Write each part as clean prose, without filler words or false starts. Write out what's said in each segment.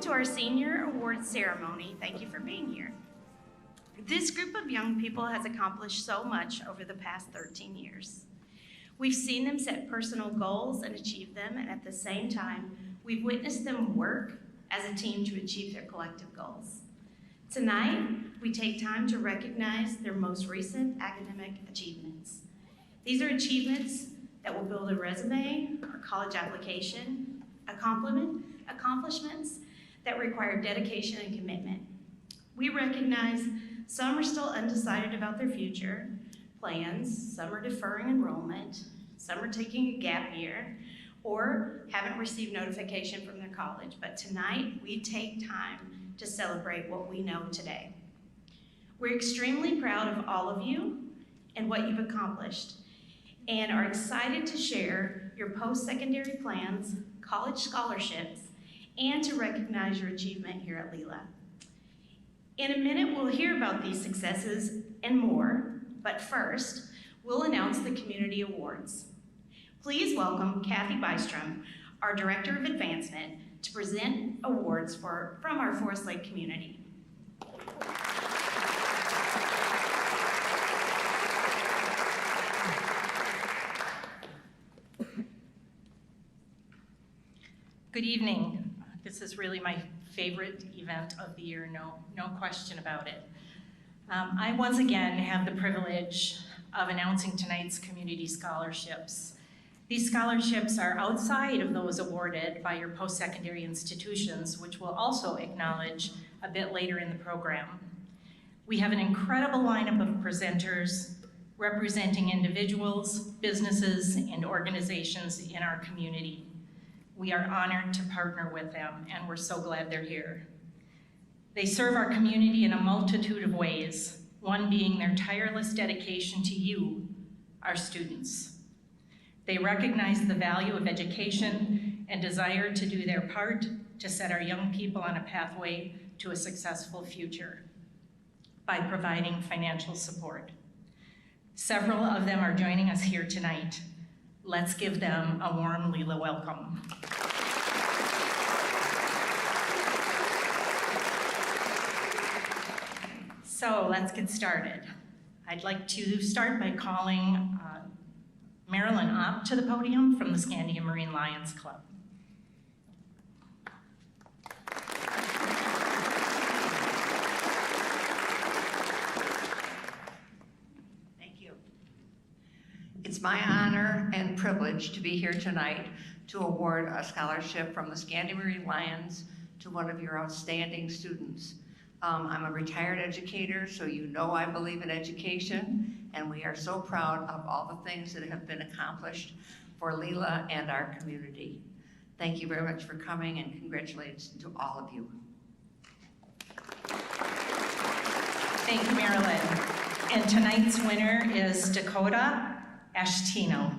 to our senior awards ceremony. Thank you for being here. This group of young people has accomplished so much over the past 13 years. We've seen them set personal goals and achieve them, and at the same time, we've witnessed them work as a team to achieve their collective goals. Tonight, we take time to recognize their most recent academic achievements. These are achievements that will build a resume or college application, accomplishments that require dedication and commitment. We recognize some are still undecided about their future plans, some are deferring enrollment, some are taking a gap year, or haven't received notification from their college. But tonight, we take time to celebrate what we know today. We're extremely proud of all of you and what you've accomplished, and are excited to share your post-secondary plans, college scholarships, and to recognize your achievement here at LILA. In a minute, we'll hear about these successes and more, but first, we'll announce the community awards. Please welcome Kathy Bystrom, our Director of Advancement, to present awards from our Forest Lake community. Good evening. This is really my favorite event of the year, no question about it. I once again have the privilege of announcing tonight's community scholarships. These scholarships are outside of those awarded by your post-secondary institutions, which we'll also acknowledge a bit later in the program. We have an incredible lineup of presenters representing individuals, businesses, and organizations in our community. We are honored to partner with them, and we're so glad they're here. They serve our community in a multitude of ways, one being their tireless dedication to you, our students. They recognize the value of education and desire to do their part to set our young people on a pathway to a successful future by providing financial support. Several of them are joining us here tonight. Let's give them a warm LILA welcome. So let's get started. I'd like to start by calling Marilyn Opp to the podium from the Scandia Marine Lions Club. Thank you. It's my honor and privilege to be here tonight to award a scholarship from the Scandia Marine Lions to one of your outstanding students. I'm a retired educator, so you know I believe in education, and we are so proud of all the things that have been accomplished for LILA and our community. Thank you very much for coming, and congratulations to all of you. Thank you, Marilyn. And tonight's winner is Dakota Ashtino.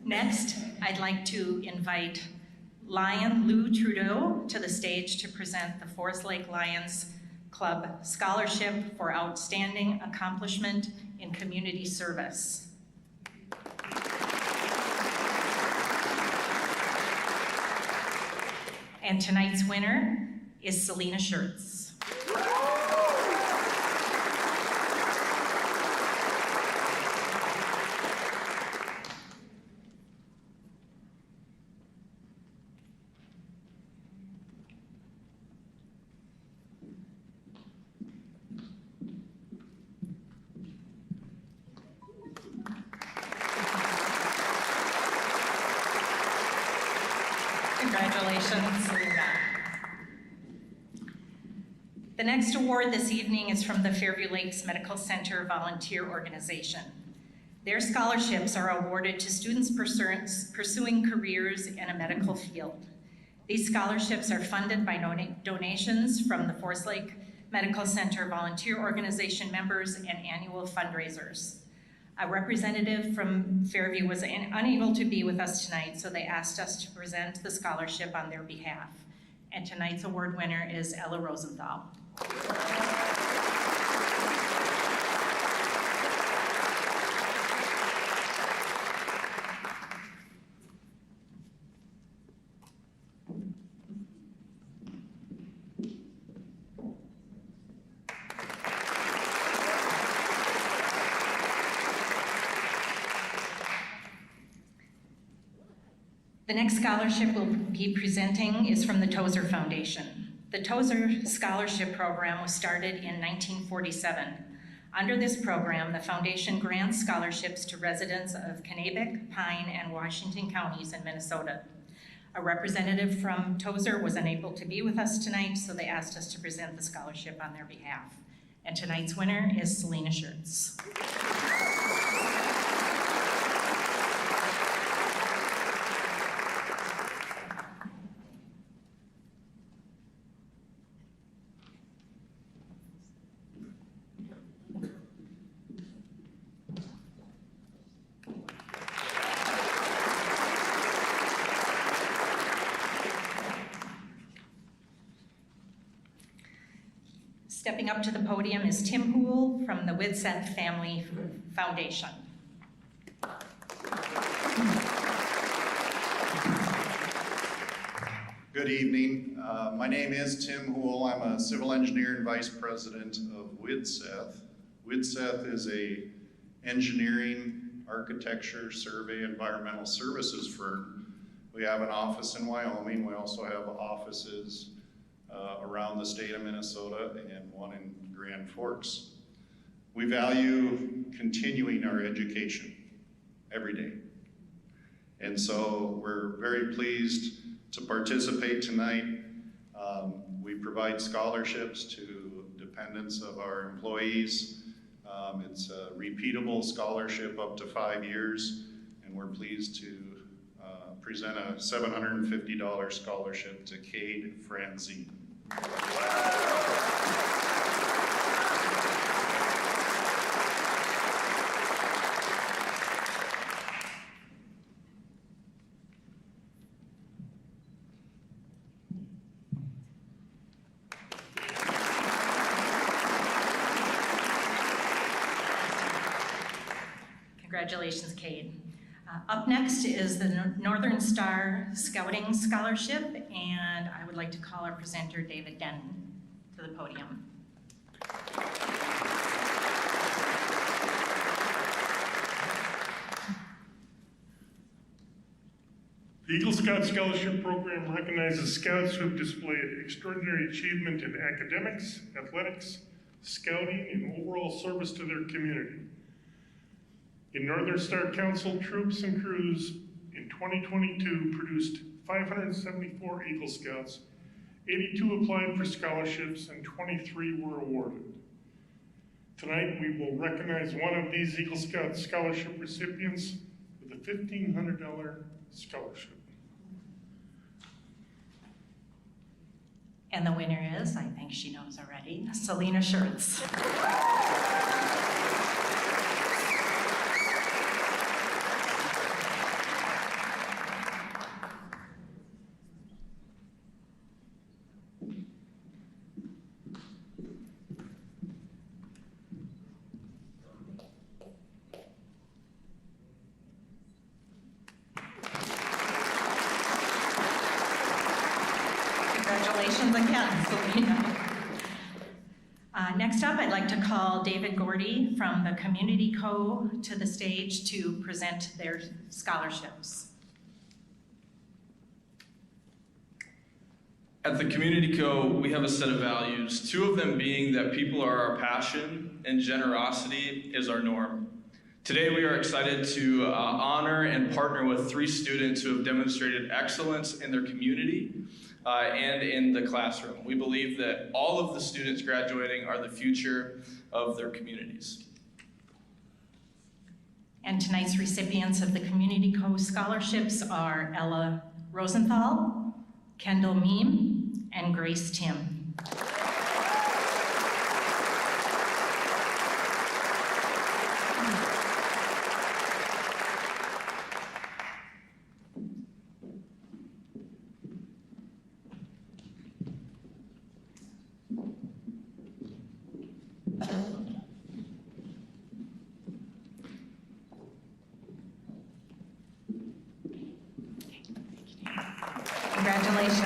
Next, I'd like to invite Lion Lou Trudeau to the stage to present the Forest Lake Lions Club Scholarship for Outstanding Accomplishment in Community Service. And tonight's winner is Selena Schertz. Congratulations, Selena. The next award this evening is from the Fairview Lakes Medical Center Volunteer Organization. Their scholarships are awarded to students pursuing careers in a medical field. These scholarships are funded by donations from the Forest Lake Medical Center volunteer organization members, and annual fundraisers. A representative from Fairview was unable to be with us tonight, so they asked us to present the scholarship on their behalf. And tonight's award winner is Ella Rosenthal. The next scholarship we'll be presenting is from the Tozer Foundation. The Tozer Scholarship Program was started in 1947. Under this program, the foundation grants scholarships to residents of Kennebec, Pine, and Washington counties in Minnesota. A representative from Tozer was unable to be with us tonight, so they asked us to present the scholarship on their behalf. And tonight's winner is Selena Schertz. Stepping up to the podium is Tim Hool from the Widseth Family Foundation. Good evening. My name is Tim Hool. I'm a civil engineer and vice president of Widseth. Widseth is a engineering, architecture, survey, environmental services firm. We have an office in Wyoming. We also have offices around the state of Minnesota and one in Grand Forks. We value continuing our education every day. And so we're very pleased to participate tonight. We provide scholarships to dependents of our employees. It's a repeatable scholarship up to 5 years, and we're pleased to present a $750 scholarship to Cade Franzine. Congratulations, Cade. Up next is the Northern Star Scouting Scholarship, and I would like to call our presenter, David Denton, to the podium. The Eagle Scout Scholarship Program recognizes scouts who have displayed extraordinary achievement in academics, athletics, scouting, and overall service to their community. In Northern Star Council, troops and crews in 2022 produced 574 Eagle Scouts, 82 applied for scholarships, and 23 were awarded. Tonight, we will recognize one of these Eagle Scout scholarship recipients with a $1,500 scholarship. And the winner is, I think she knows already, Selena Schertz. Congratulations again, Selena. Next up, I'd like to call David Gordy from the Community Co. to the stage to present their scholarships. At the Community Co., we have a set of values, two of them being that people are our passion and generosity is our norm. Today, we are excited to honor and partner with 3 students who have demonstrated excellence in their community and in the classroom. We believe that all of the students graduating are the future of their communities. And tonight's recipients of the Community Co. scholarships are Ella Rosenthal, Kendall Meem, and Grace Tim. Congratulations.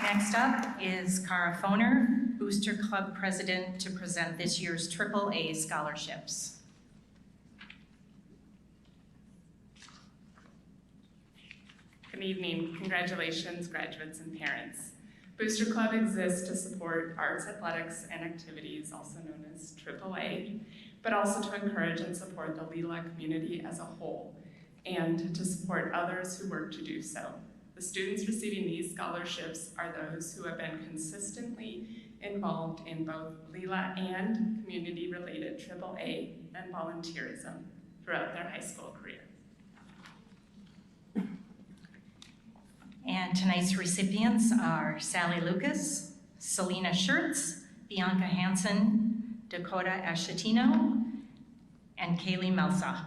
Next up is Cara Foner, Booster Club President, to present this year's AAA scholarships. Good evening. Congratulations, graduates and parents. Booster Club exists to support arts, athletics, and activities, also known as AAA, but also to encourage and support the LILA community as a whole, and to support others who work to do so. The students receiving these scholarships are those who have been consistently involved in both LILA and community-related AAA and volunteerism throughout their high school career. And tonight's recipients are Sally Lucas, Selena Schertz, Bianca Hansen, Dakota Ashatino, and Kaylee Melsa.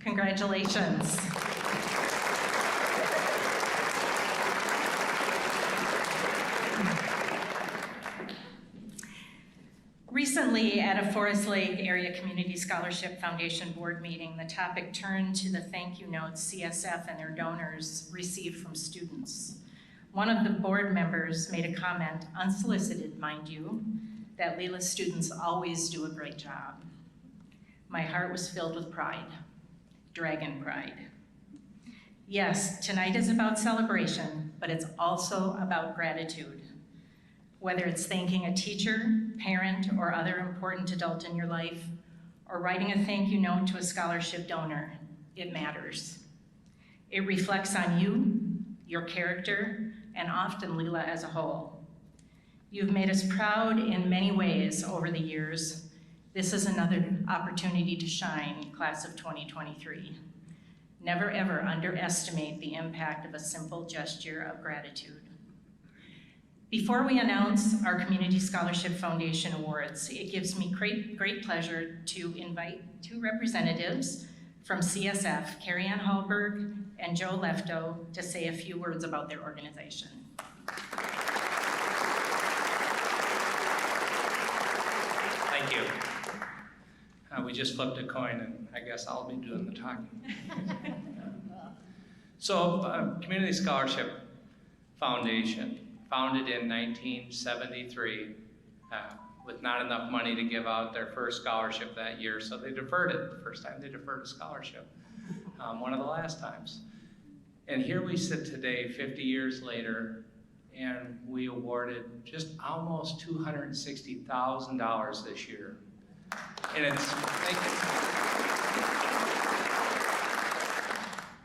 Congratulations. Recently, at a Forest Lake Area Community Scholarship Foundation board meeting, the topic turned to the thank you notes CSF and their donors received from students. One of the board members made a comment, unsolicited, mind you, that LILA students always do a great job. My heart was filled with pride. Dragon pride. Yes, tonight is about celebration, but it's also about gratitude. Whether it's thanking a teacher, parent, or other important adult in your life, or writing a thank you note to a scholarship donor, it matters. It reflects on you, your character, and often LILA as a whole. You've made us proud in many ways over the years. This is another opportunity to shine, class of 2023. Never ever underestimate the impact of a simple gesture of gratitude. Before we announce our Community Scholarship Foundation Awards, it gives me great pleasure to invite two representatives from CSF, Carrie Ann Hallberg and Joe Lefto, to say a few words about their organization. Thank you. We just flipped a coin, and I guess I'll be doing the talking. So, Community Scholarship Foundation, founded in 1973, with not enough money to give out their first scholarship that year, so they deferred it. The first time they deferred a scholarship, one of the last times. And here we sit today, 50 years later, and we awarded just almost $260,000 this year. And thank you.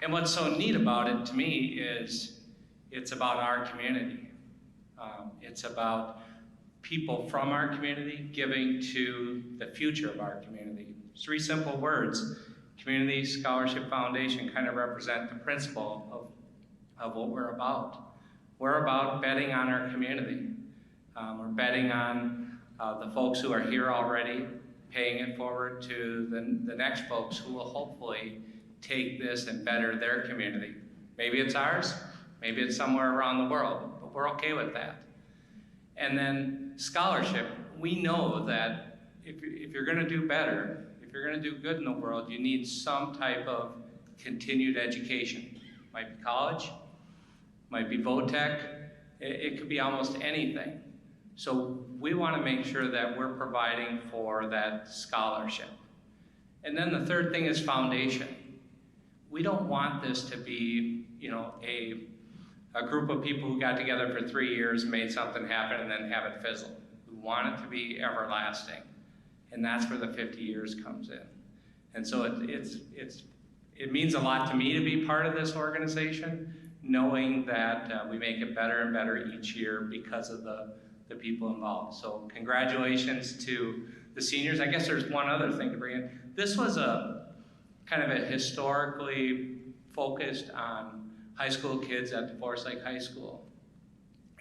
And what's so neat about it to me is it's about our community. It's about people from our community giving to the future of our community. 3 simple words. Community Scholarship Foundation kind of represent the principle of what we're about. We're about betting on our community. We're betting on the folks who are here already, paying it forward to the next folks who will hopefully take this and better their community. Maybe it's ours, maybe it's somewhere around the world, but we're okay with that. And then scholarship, we know that if you're gonna do better, if you're gonna do good in the world, you need some type of continued education. Might be college, might be VOTEC, it could be almost anything. So we want to make sure that we're providing for that scholarship. And then the third thing is foundation. We don't want this to be, a group of people who got together for 3 years, made something happen, and then have it fizzle. We want it to be everlasting. And that's where the 50 years comes in. And so it means a lot to me to be part of this organization, knowing that we make it better and better each year because of the people involved. So congratulations to the seniors. I guess there's one other thing to bring in. This was a kind of a historically focused on high school kids at Forest Lake High School.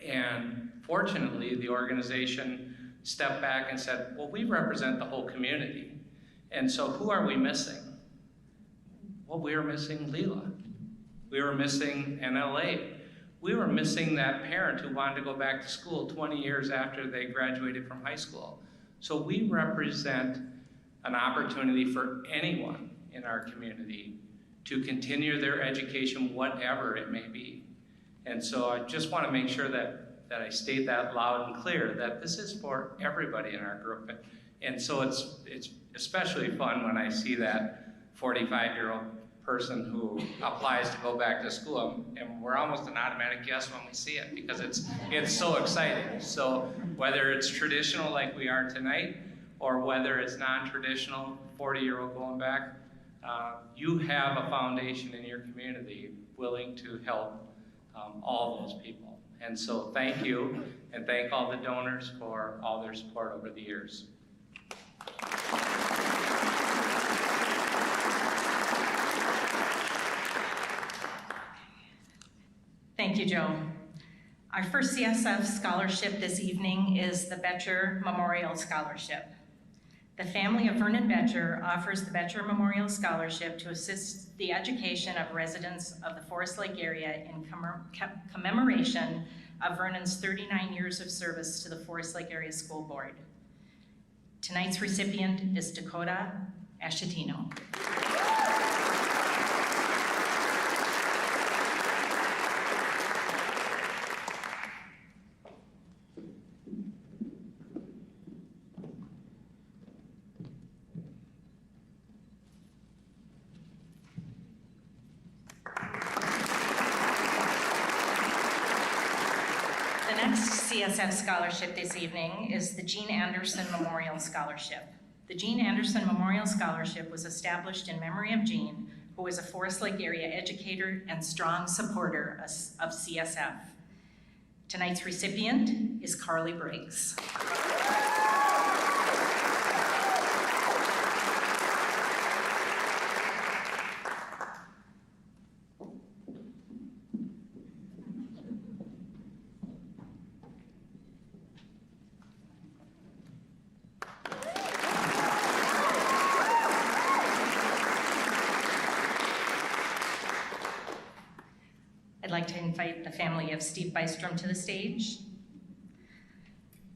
And fortunately, the organization stepped back and said, well, we represent the whole community. And so who are we missing? Well, we were missing LILA. We were missing NLA. We were missing that parent who wanted to go back to school 20 years after they graduated from high school. So we represent an opportunity for anyone in our community to continue their education, whatever it may be. And so I just want to make sure that I state that loud and clear, that this is for everybody in our group. And so it's especially fun when I see that 45-year-old person who applies to go back to school, and we're almost an automatic yes when we see it, because it's so exciting. So whether it's traditional like we are tonight, or whether it's non-traditional, 40-year-old going back, you have a foundation in your community willing to help all those people. And so thank you, and thank all the donors for all their support over the years. Thank you, Joe. Our first CSF scholarship this evening is the Betcher Memorial Scholarship. The family of Vernon Betcher offers the Betcher Memorial Scholarship to assist the education of residents of the Forest Lake area in commemoration of Vernon's 39 years of service to the Forest Lake Area School Board. Tonight's recipient is Dakota Ashatino. The next CSF scholarship this evening is the Gene Anderson Memorial Scholarship. The Gene Anderson Memorial Scholarship was established in memory of Gene, who was a Forest Lake area educator and strong supporter of CSF. Tonight's recipient is Carly Briggs. I'd like to invite the family of Steve Bystrom to the stage.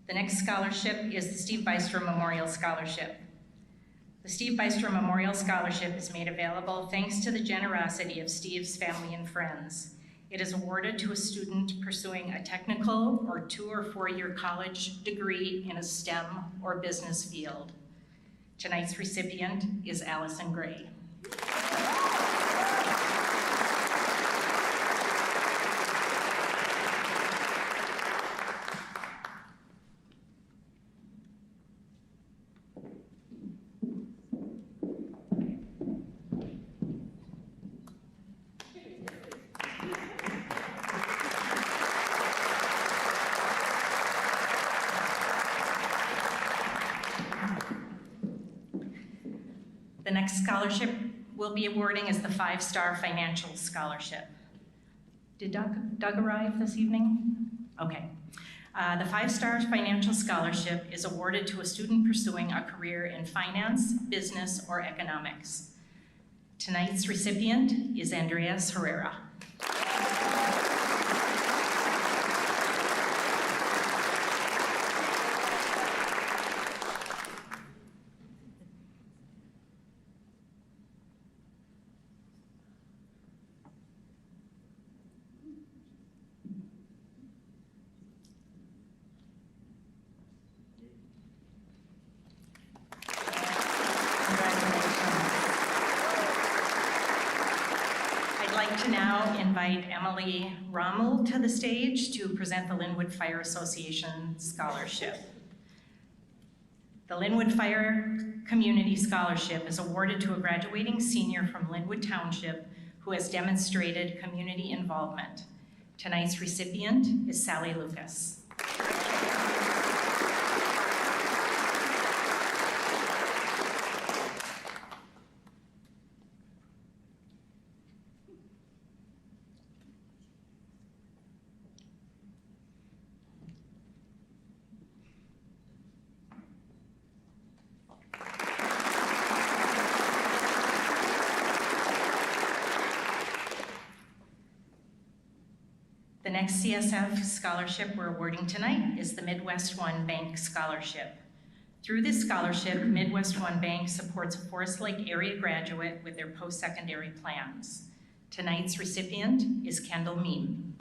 The next scholarship is the Steve Bystrom Memorial Scholarship. The Steve Bystrom Memorial Scholarship is made available thanks to the generosity of Steve's family and friends. It is awarded to a student pursuing a technical or 2- or 4-year college degree in a STEM or business field. Tonight's recipient is Allison Gray. The next scholarship we'll be awarding is the 5-Star Financial Scholarship. Did Doug arrive this evening? Okay. The 5-Star Financial Scholarship is awarded to a student pursuing a career in finance, business, or economics. Tonight's recipient is Andreas Herrera. I'd like to now invite Emily Rommel to the stage to present the Linwood Fire Association Scholarship. The Linwood Fire Community Scholarship is awarded to a graduating senior from Linwood Township who has demonstrated community involvement. Tonight's recipient is Sally Lucas. The next CSF scholarship we're awarding tonight is the Midwest One Bank Scholarship. Through this scholarship, Midwest One Bank supports a Forest Lake area graduate with their post-secondary plans. Tonight's recipient is Kendall Mean.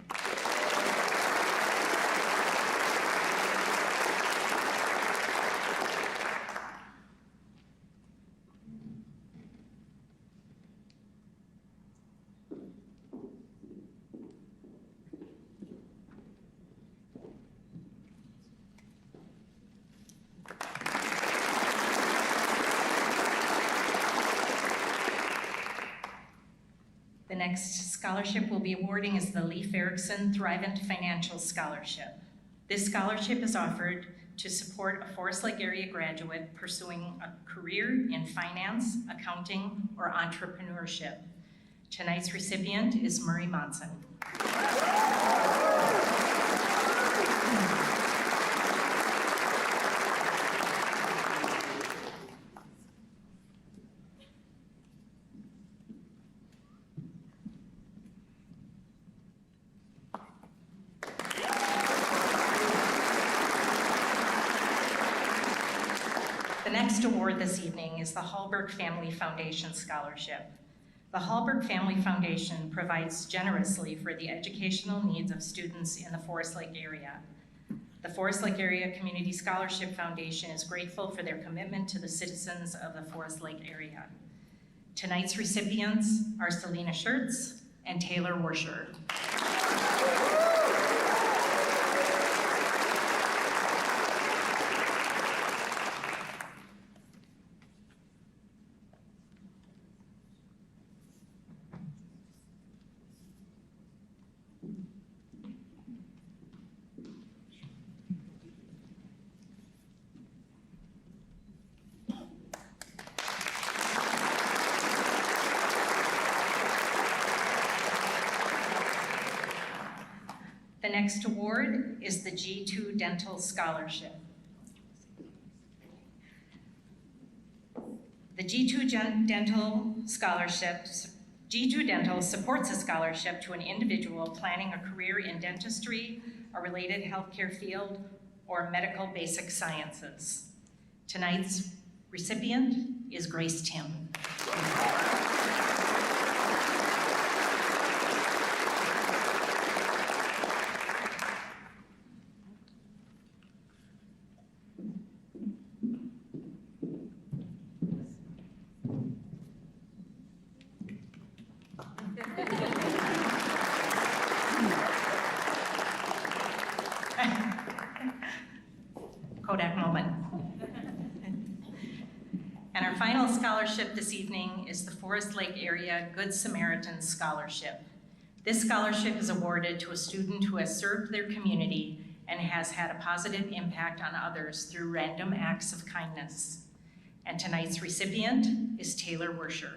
The next scholarship we'll be awarding is the Leif Erikson Thrivent Financial Scholarship. This scholarship is offered to support a Forest Lake area graduate pursuing a career in finance, accounting, or entrepreneurship. Tonight's recipient is Murray Monson. The next award this evening is the Hallberg Family Foundation Scholarship. The Hallberg Family Foundation provides generously for the educational needs of students in the Forest Lake area. The Forest Lake Area Community Scholarship Foundation is grateful for their commitment to the citizens of the Forest Lake area. Tonight's recipients are Selena Schertz and Taylor Worscher. The next award is the G2 Dental Scholarship. The G2 Dental supports a scholarship to an individual planning a career in dentistry, a related healthcare field, or medical basic sciences. Tonight's recipient is Grace Tim. Kodak moment. And our final scholarship this evening is the Forest Lake Area Good Samaritan Scholarship. This scholarship is awarded to a student who has served their community and has had a positive impact on others through random acts of kindness. And tonight's recipient is Taylor Worscher.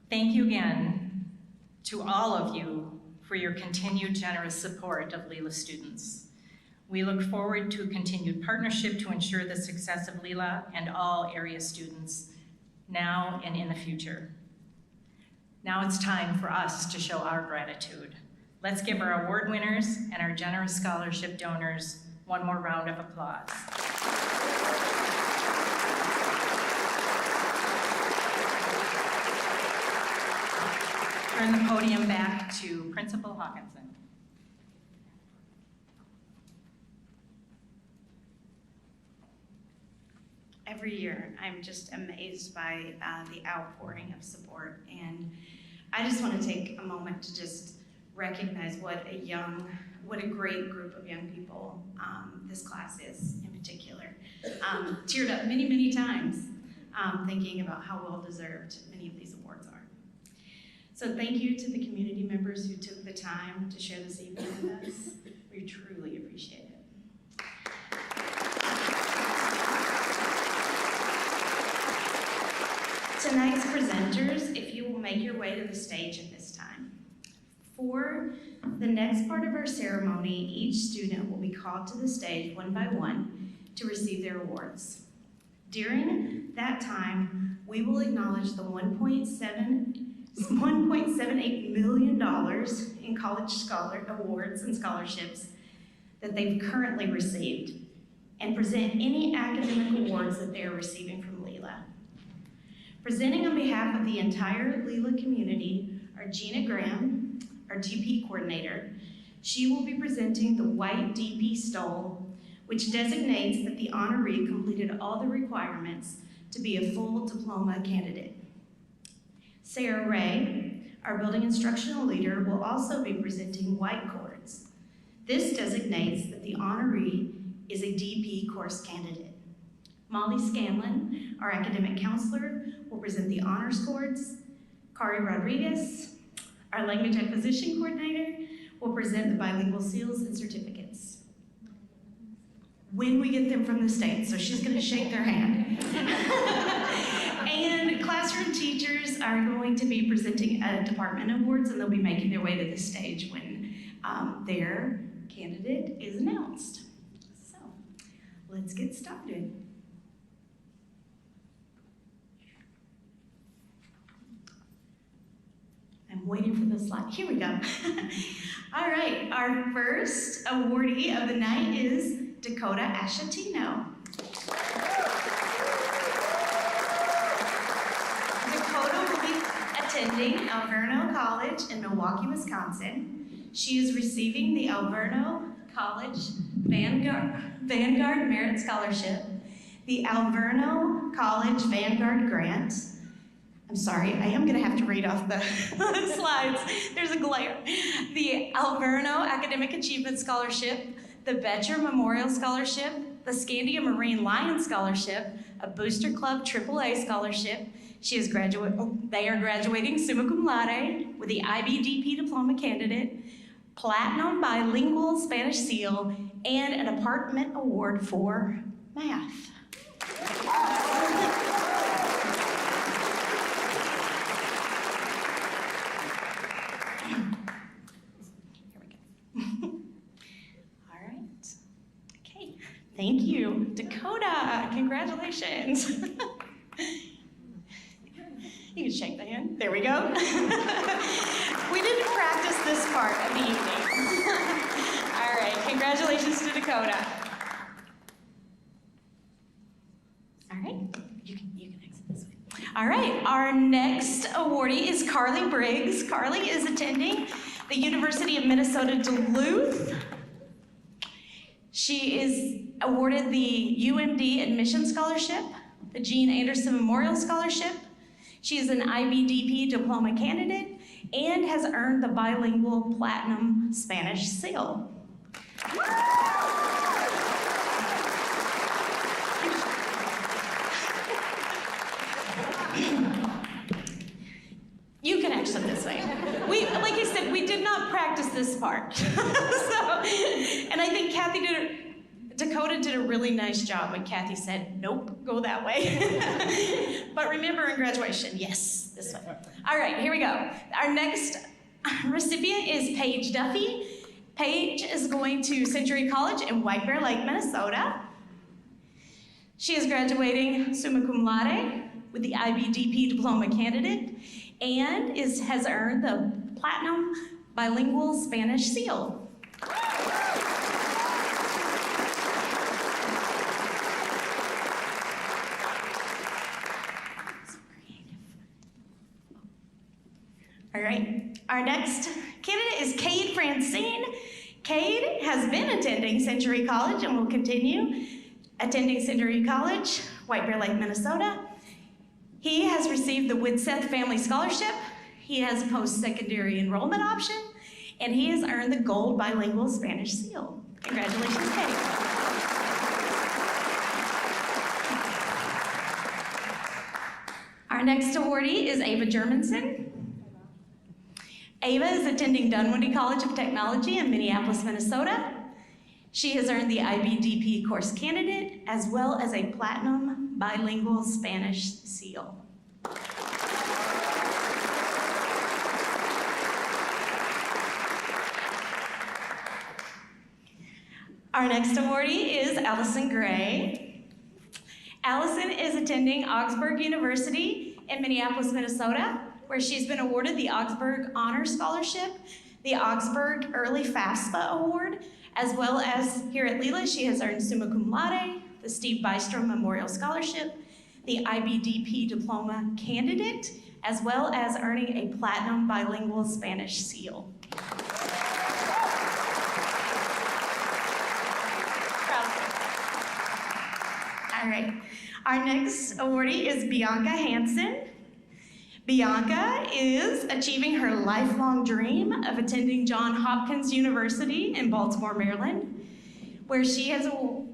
Thank you again to all of you for your continued generous support of LILA students. We look forward to a continued partnership to ensure the success of LILA and all area students now and in the future. Now it's time for us to show our gratitude. Let's give our award winners and our generous scholarship donors one more round of applause. Turn the podium back to Principal Hawkinson. every year, I'm just amazed by the outpouring of support. And I just want to take a moment to just recognize what a great group of young people this class is in particular. Teared up many, many times thinking about how well-deserved many of these awards are. So thank you to the community members who took the time to share this evening with us. We truly appreciate it. Tonight's presenters, if you will make your way to the stage at this time. For the next part of our ceremony, each student will be called to the stage one by one to receive their awards. During that time, we will acknowledge the $1.78 million in college awards and scholarships that they've currently received and present any academic awards that they are receiving from LILA. Presenting on behalf of the entire LILA community are Gina Graham, our DP coordinator. She will be presenting the white DP stole, which designates that the honoree completed all the requirements to be a full diploma candidate. Sarah Ray, our building instructional leader, will also be presenting white cords. This designates that the honoree is a DP course candidate. Molly Scanlon, our academic counselor, will present the honors cords. Kari Rodriguez, our language acquisition coordinator, will present the bilingual seals and certificates when we get them from the state, so she's gonna shake their hand. And classroom teachers are going to be presenting department awards, and they'll be making their way to the stage when their candidate is announced. So, let's get started. I'm waiting for the slide. Here we go. All right, our first awardee of the night is Dakota Ashatino. Dakota will be attending Alverno College in Milwaukee, Wisconsin. She is receiving the Alverno College Vanguard Merit Scholarship, the Alverno College Vanguard Grant. I'm sorry, I am gonna have to read off the slides. There's a glare. The Alverno Academic Achievement Scholarship, the Betcher Memorial Scholarship, the Scandia Marine Lions Scholarship, a Booster Club AAA Scholarship. They are graduating summa cum laude with the IBDP Diploma Candidate, Platinum Bilingual Spanish Seal, and an Department Award for Math. Thank you, Dakota, congratulations. You can shake the hand, there we go. We didn't practice this part of the evening. All right, congratulations to Dakota. All right, you can exit this way. All right, our next awardee is Carly Briggs. Carly is attending the University of Minnesota Duluth. She is awarded the UMD Admission Scholarship, the Gene Anderson Memorial Scholarship. She is an IBDP Diploma Candidate and has earned the Bilingual Platinum Spanish Seal. You can exit this way. Like I said, we did not practice this part. And I think Dakota did a really nice job when Kathy said, nope, go that way. But remember in graduation, yes, this way. All right, here we go. Our next recipient is Paige Duffy. Paige is going to Century College in White Bear Lake, Minnesota. She is graduating summa cum laude with the IBDP Diploma Candidate and has earned the Platinum Bilingual Spanish Seal. All right, our next candidate is Cade Francine. Cade has been attending Century College and will continue attending Century College, White Bear Lake, Minnesota. He has received the Widseth Family Scholarship. He has a post-secondary enrollment option, and he has earned the Gold Bilingual Spanish Seal. Congratulations, Kate. Our next awardee is Ava Germanson. Ava is attending Dunwoody College of Technology in Minneapolis, Minnesota. She has earned the IBDP course candidate as well as a Platinum Bilingual Spanish Seal. Our next awardee is Allison Gray. Allison is attending Augsburg University in Minneapolis, Minnesota, where she's been awarded the Augsburg Honor Scholarship, the Augsburg Early FAFSA Award, as well as here at LILA, she has earned summa cum laude, the Steve Bystrom Memorial Scholarship, the IBDP Diploma Candidate, as well as earning a Platinum Bilingual Spanish Seal. All right, our next awardee is Bianca Hansen. Bianca is achieving her lifelong dream of attending Johns Hopkins University in Baltimore, Maryland, where she has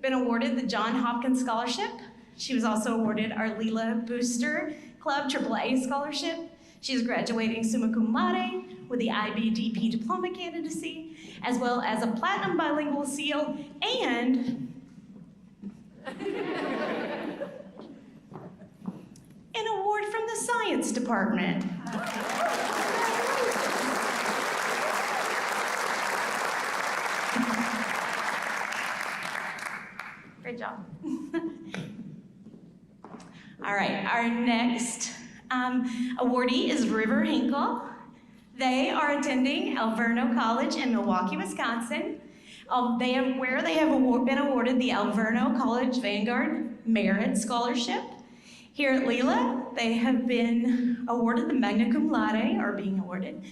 been awarded the Johns Hopkins Scholarship. She was also awarded our LILA Booster Club AAA Scholarship. She is graduating summa cum laude with the IBDP Diploma Candidacy, as well as a Platinum Bilingual Seal and an award from the Science Department. Great job. All right, our next awardee is River Hinkle. They are attending Alverno College in Milwaukee, Wisconsin. They have been awarded the Alverno College Vanguard Merit Scholarship. Here at LILA, they have been awarded the magna cum laude, or being awarded,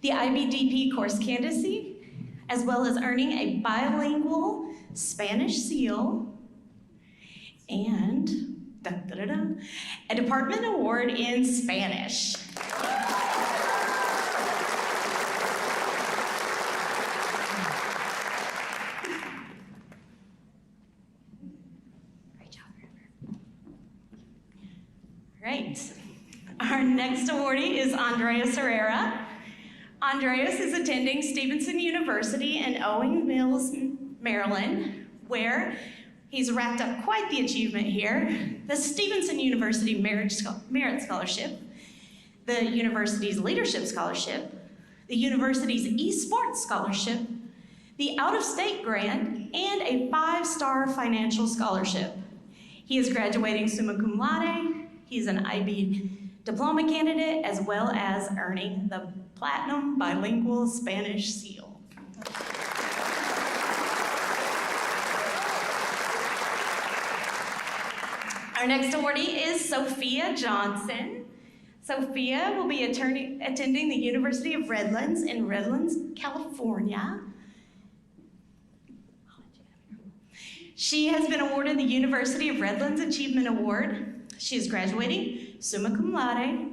the IBDP course candidacy, as well as earning a bilingual Spanish seal and a department award in Spanish. Right. Our next awardee is Andreas Herrera. Andreas is attending Stevenson University in Owings Mills, Maryland, where he's racked up quite the achievement here. The Stevenson University Merit Scholarship, the university's Leadership Scholarship, the university's eSports Scholarship, the Out-of-State Grant, and a 5-star financial scholarship. He is graduating summa cum laude. He's an IB diploma candidate, as well as earning the Platinum Bilingual Spanish Seal. Our next awardee is Sophia Johnson. Sophia will be attending the University of Redlands in Redlands, California. She has been awarded the University of Redlands Achievement Award. She is graduating summa cum laude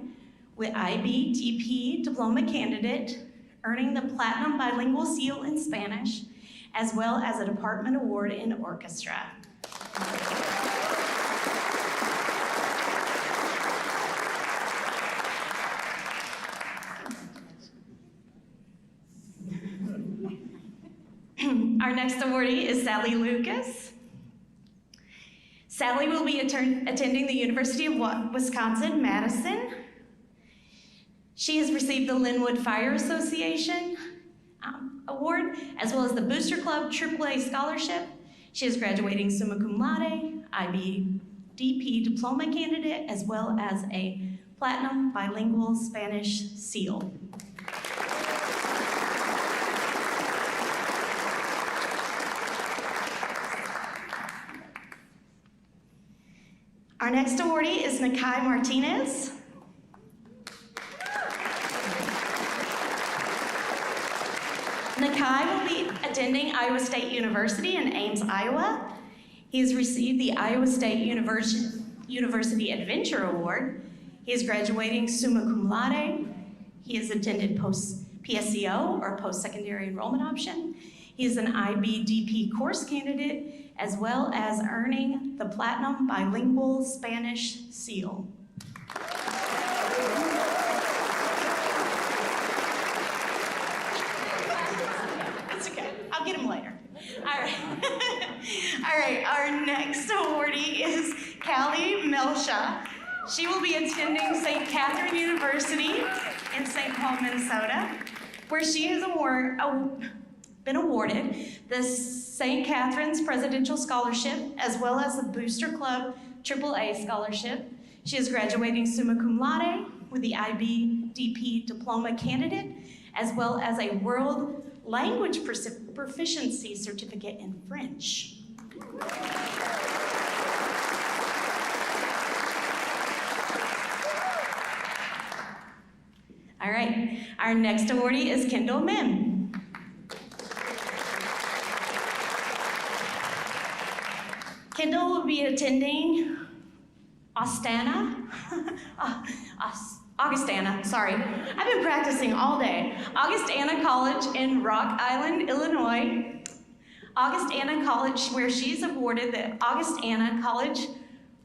with IBDP Diploma Candidate, earning the Platinum Bilingual Seal in Spanish, as well as a Department Award in Orchestra. Our next awardee is Sally Lucas. Sally will be attending the University of Wisconsin-Madison. She has received the Linwood Fire Association Award, as well as the Booster Club AAA Scholarship. She is graduating summa cum laude, IBDP Diploma Candidate, as well as a Platinum Bilingual Spanish Seal. Our next awardee is Nakai Martinez. Nakai will be attending Iowa State University in Ames, Iowa. He has received the Iowa State University Adventure Award. He is graduating summa cum laude. He has attended PSCO, or post-secondary enrollment option. He is an IBDP course candidate, as well as earning the Platinum Bilingual Spanish Seal. It's okay, I'll get him later. All right. All right, our next awardee is Callie Melsha. She will be attending St. Catherine University in St. Paul, Minnesota, where she has been awarded the St. Catherine's Presidential Scholarship, as well as the Booster Club AAA Scholarship. She is graduating summa cum laude with the IBDP Diploma Candidate, as well as a World Language Proficiency Certificate in French. All right, our next awardee is Kendall Mim. Kendall will be attending Augustana, sorry. I've been practicing all day. Augustana College in Rock Island, Illinois. Augustana College, where she's awarded the Augustana College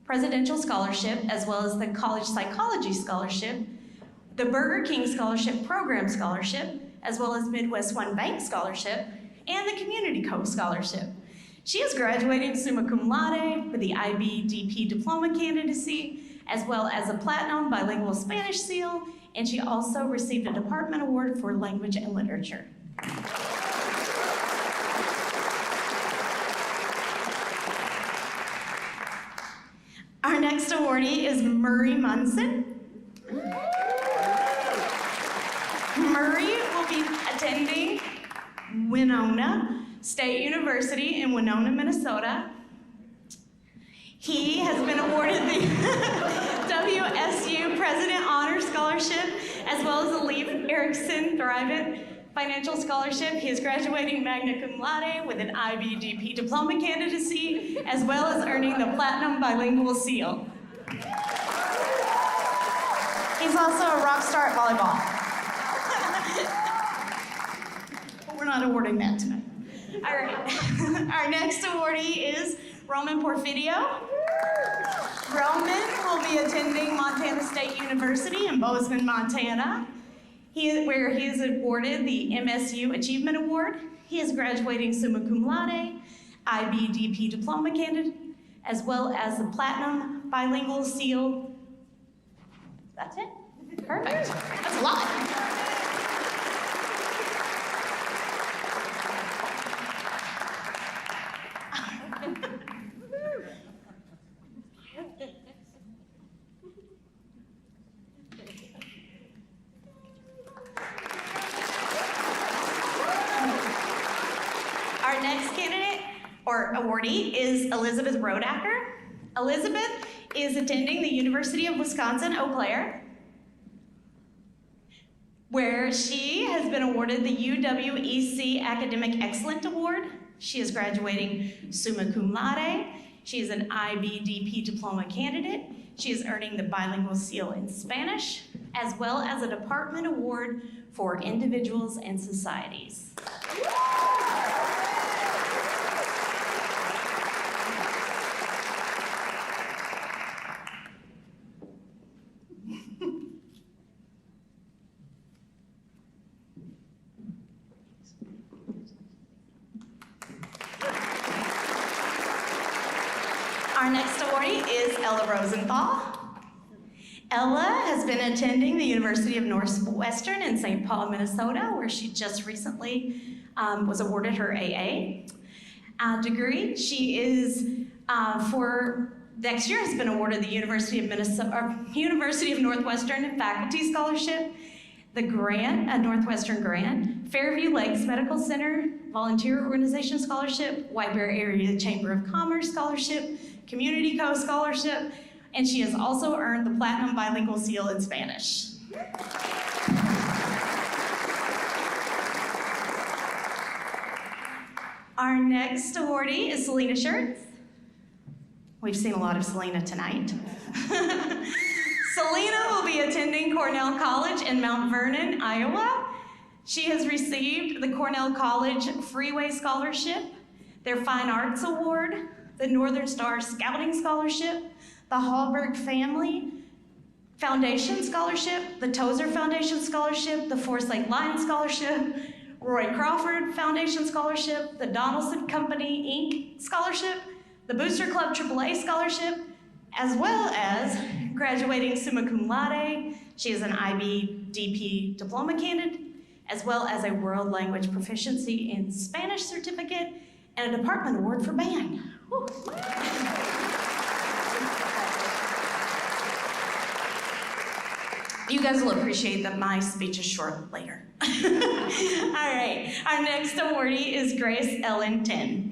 Presidential Scholarship, as well as the College Psychology Scholarship, the Burger King Scholarship Program Scholarship, as well as Midwest One Bank Scholarship, and the Community Co Scholarship. She is graduating summa cum laude with the IBDP Diploma Candidacy, as well as a Platinum Bilingual Spanish Seal, and she also received a Department Award for Language and Literature. Our next awardee is Murray Munson. Murray will be attending Winona State University in Winona, Minnesota. He has been awarded the WSU President Honor Scholarship, as well as the Leif Erikson Thrivent Financial Scholarship. He is graduating magna cum laude with an IBDP Diploma Candidacy, as well as earning the Platinum Bilingual Seal. He's also a rock star at volleyball. But we're not awarding that tonight. All right, our next awardee is Roman Porfidio. Roman will be attending Montana State University in Bozeman, Montana, where he is awarded the MSU Achievement Award. He is graduating summa cum laude, IBDP Diploma Candidate, as well as the Platinum Bilingual Seal. That's it? Perfect. That's a lot. Our next candidate or awardee is Elizabeth Rodacker. Elizabeth is attending the University of Wisconsin Eau Claire, where she has been awarded the UWEC Academic Excellence Award. She is graduating summa cum laude. She is an IBDP Diploma Candidate. She is earning the Bilingual Seal in Spanish, as well as a Department Award for Individuals and Societies. Our next awardee is Ella Rosenthal. Ella has been attending the University of Northwestern in St. Paul, Minnesota, where she just recently was awarded her AA degree. She is, for next year, has been awarded the University of Northwestern Faculty Scholarship, the grant, a Northwestern grant, Fairview Lakes Medical Center Volunteer Organization Scholarship, White Bear Area Chamber of Commerce Scholarship, Community Co Scholarship, and she has also earned the Platinum Bilingual Seal in Spanish. Our next awardee is Selena Schertz. We've seen a lot of Selena tonight. Selena will be attending Cornell College in Mount Vernon, Iowa. She has received the Cornell College Freeway Scholarship, their Fine Arts Award, the Northern Star Scouting Scholarship, the Hallberg Family Foundation Scholarship, the Tozer Foundation Scholarship, the Forest Lake Lions Scholarship, Roy Crawford Foundation Scholarship, the Donaldson Company, Inc. Scholarship, the Booster Club AAA Scholarship, as well as graduating summa cum laude. She is an IBDP diploma candidate, as well as a World Language Proficiency in Spanish certificate and a Department Award for band. Woo. You guys will appreciate that my speech is short later. All right, our next awardee is Grace Ellen Tin.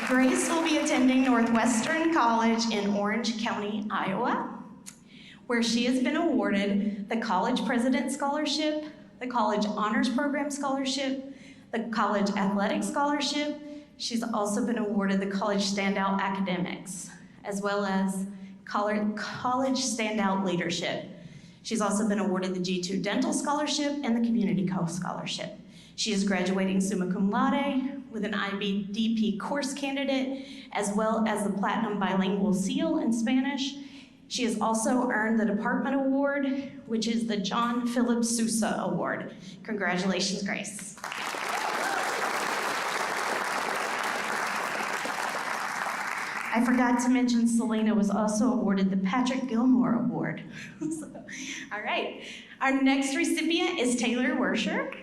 Grace will be attending Northwestern College in Orange County, Iowa, where she has been awarded the College President Scholarship, the College Honors Program Scholarship, the College Athletic Scholarship. She's also been awarded the College Standout Academics, as well as College Standout Leadership. She's also been awarded the G2 Dental Scholarship and the Community Co Scholarship. She is graduating summa cum laude with an IBDP course candidate, as well as the Platinum Bilingual Seal in Spanish. She has also earned the Department Award, which is the John Philip Sousa Award. Congratulations, Grace. I forgot to mention Selena was also awarded the Patrick Gilmore Award. All right, our next recipient is Taylor Wersher.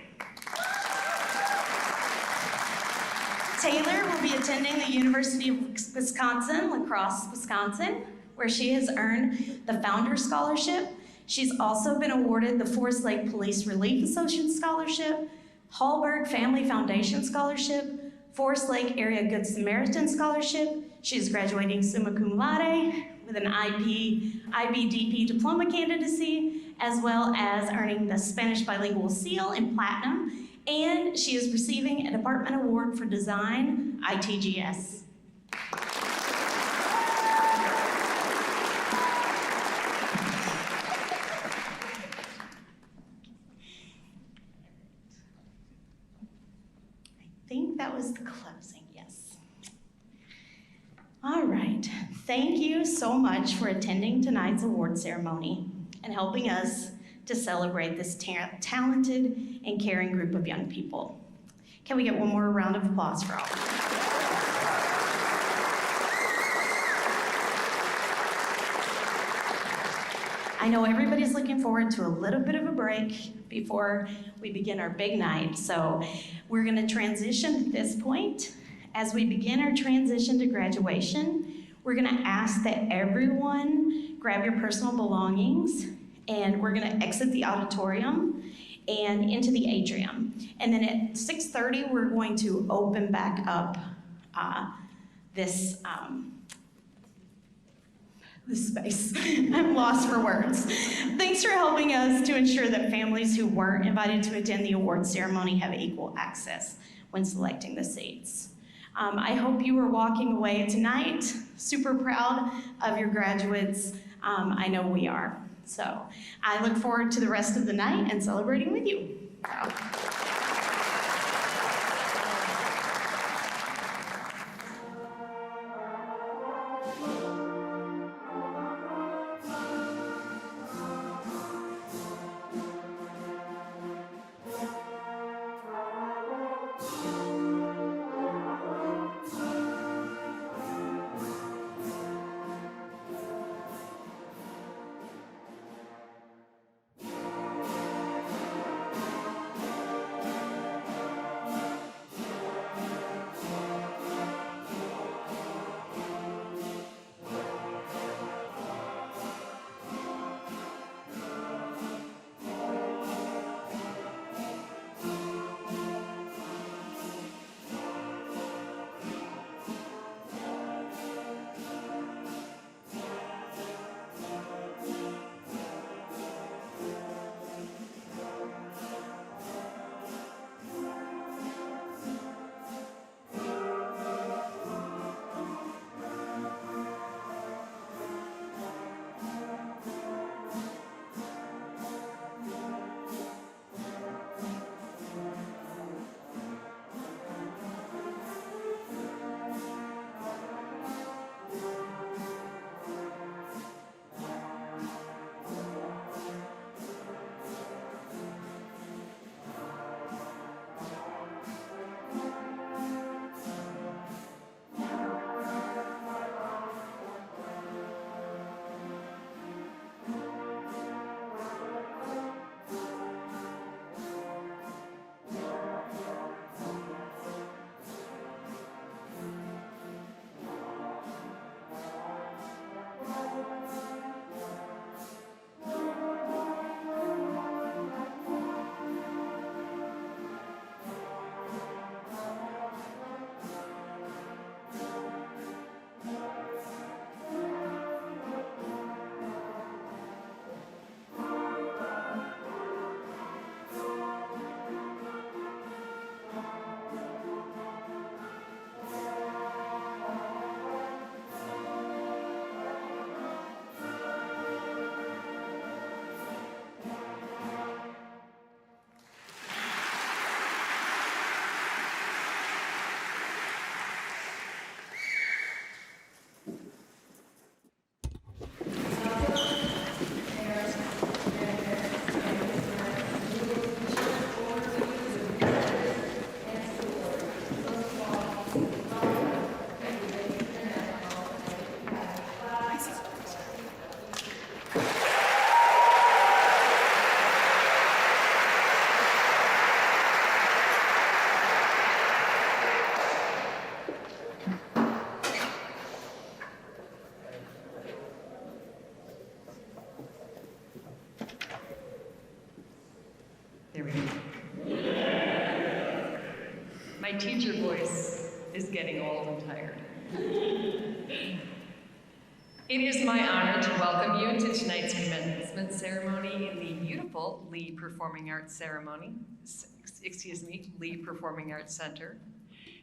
Taylor will be attending the University of Wisconsin, La Crosse, Wisconsin, where she has earned the Founder Scholarship. She's also been awarded the Forest Lake Police Relief Association Scholarship, Hallberg Family Foundation Scholarship, Forest Lake Area Good Samaritan Scholarship. She is graduating summa cum laude with an IBDP diploma candidacy, as well as earning the Spanish Bilingual Seal in Platinum, and she is receiving a Department Award for Design, ITGS. I think that was the closing, yes. All right, thank you so much for attending tonight's award ceremony and helping us to celebrate this talented and caring group of young people. Can we get one more round of applause for all of you? I know everybody's looking forward to a little bit of a break before we begin our big night, so we're gonna transition at this point. As we begin our transition to graduation, we're gonna ask that everyone grab your personal belongings, and we're gonna exit the auditorium and into the atrium. And then at 6:30, we're going to open back up this space. I'm lost for words. Thanks for helping us to ensure that families who weren't invited to attend the award ceremony have equal access when selecting the seats. I hope you are walking away tonight super proud of your graduates. I know we are. So I look forward to the rest of the night and celebrating with you. My teacher voice is getting old and tired. It is my honor to welcome you to tonight's commencement ceremony in the beautiful Lee Performing Arts Lee Performing Arts Center.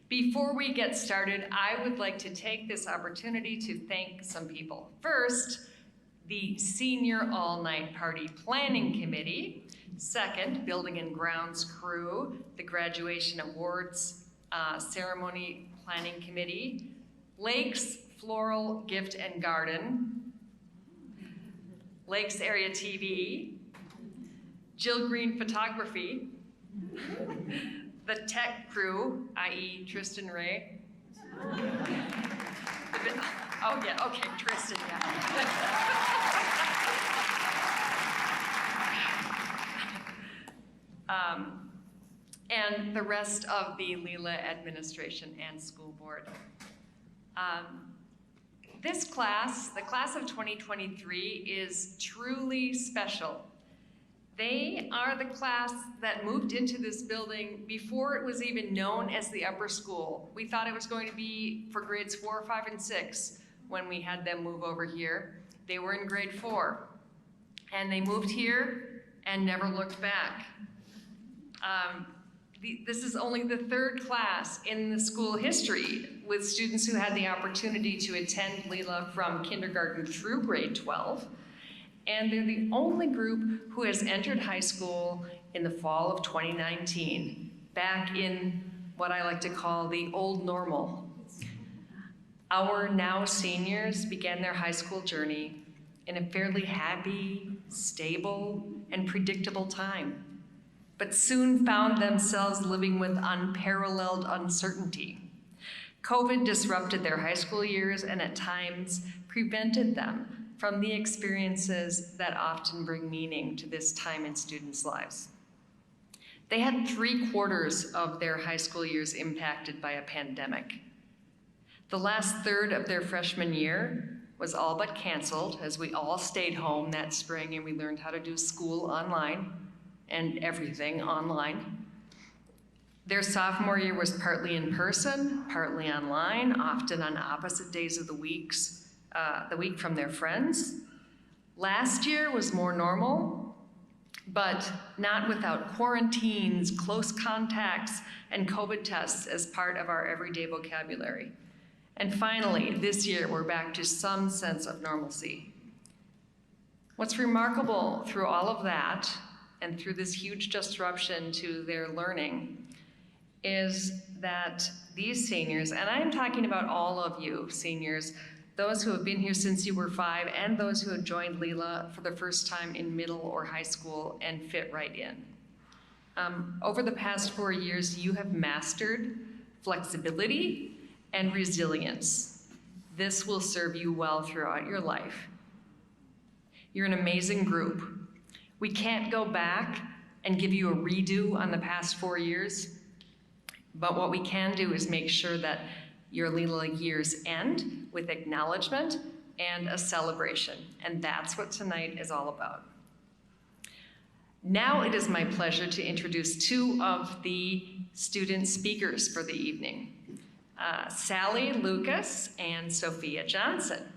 Before we get started, I would like to take this opportunity to thank some people. First, the Senior All-Night Party Planning Committee. Second, Building and Grounds crew, the Graduation Awards Ceremony Planning Committee, Lakes Floral Gift and Garden, Lakes Area TV, Jill Green Photography, the Tech crew, i.e. Tristan Ray. Oh yeah, okay, Tristan, yeah. And the rest of the LILA administration and school board. This class, the class of 2023, is truly special. They are the class that moved into this building before it was even known as the upper school. We thought it was going to be for grades 4, 5, and 6 when we had them move over here. They were in grade 4, and they moved here and never looked back. This is only the 3rd class in the school history with students who had the opportunity to attend LILA from kindergarten through grade 12. And they're the only group who has entered high school in the fall of 2019, back in what I like to call the old normal. Our now seniors began their high school journey in a fairly happy, stable, and predictable time, but soon found themselves living with unparalleled uncertainty. COVID disrupted their high school years and at times prevented them from the experiences that often bring meaning to this time in students' lives. They had 3/4 of their high school years impacted by a pandemic. The last third of their freshman year was all but canceled as we all stayed home that spring and we learned how to do school online and everything online. Their sophomore year was partly in person, partly online, often on opposite days of the week from their friends. Last year was more normal, but not without quarantines, close contacts, and COVID tests as part of our everyday vocabulary. And finally, this year, we're back to some sense of normalcy. What's remarkable through all of that, and through this huge disruption to their learning, is that these seniors, and I'm talking about all of you seniors, those who have been here since you were 5 and those who have joined LILA for the first time in middle or high school and fit right in. Over the past 4 years, you have mastered flexibility and resilience. This will serve you well throughout your life. You're an amazing group. We can't go back and give you a redo on the past 4 years, but what we can do is make sure that your LILA years end with acknowledgement and a celebration, and that's what tonight is all about. Now it is my pleasure to introduce 2 of the student speakers for the evening, Sally Lucas and Sophia Johnson.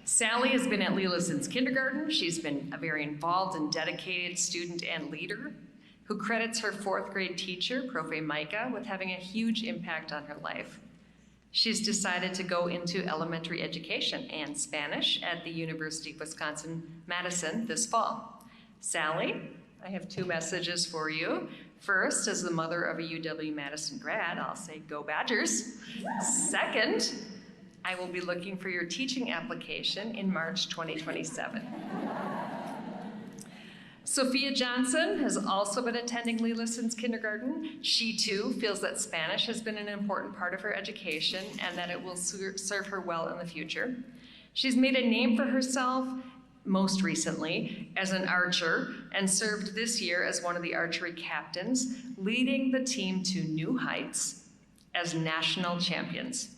Sally has been at LILA since kindergarten. She's been a very involved and dedicated student and leader who credits her 4th grade teacher, Prof. Micah, with having a huge impact on her life. She's decided to go into elementary education and Spanish at the University of Wisconsin-Madison this fall. Sally, I have 2 messages for you. First, as the mother of a UW-Madison grad, I'll say go Badgers. Second, I will be looking for your teaching application in March 2027. Sophia Johnson has also been attending LILA since kindergarten. She too feels that Spanish has been an important part of her education and that it will serve her well in the future. She's made a name for herself most recently as an archer and served this year as one of the archery captains, leading the team to new heights as national champions.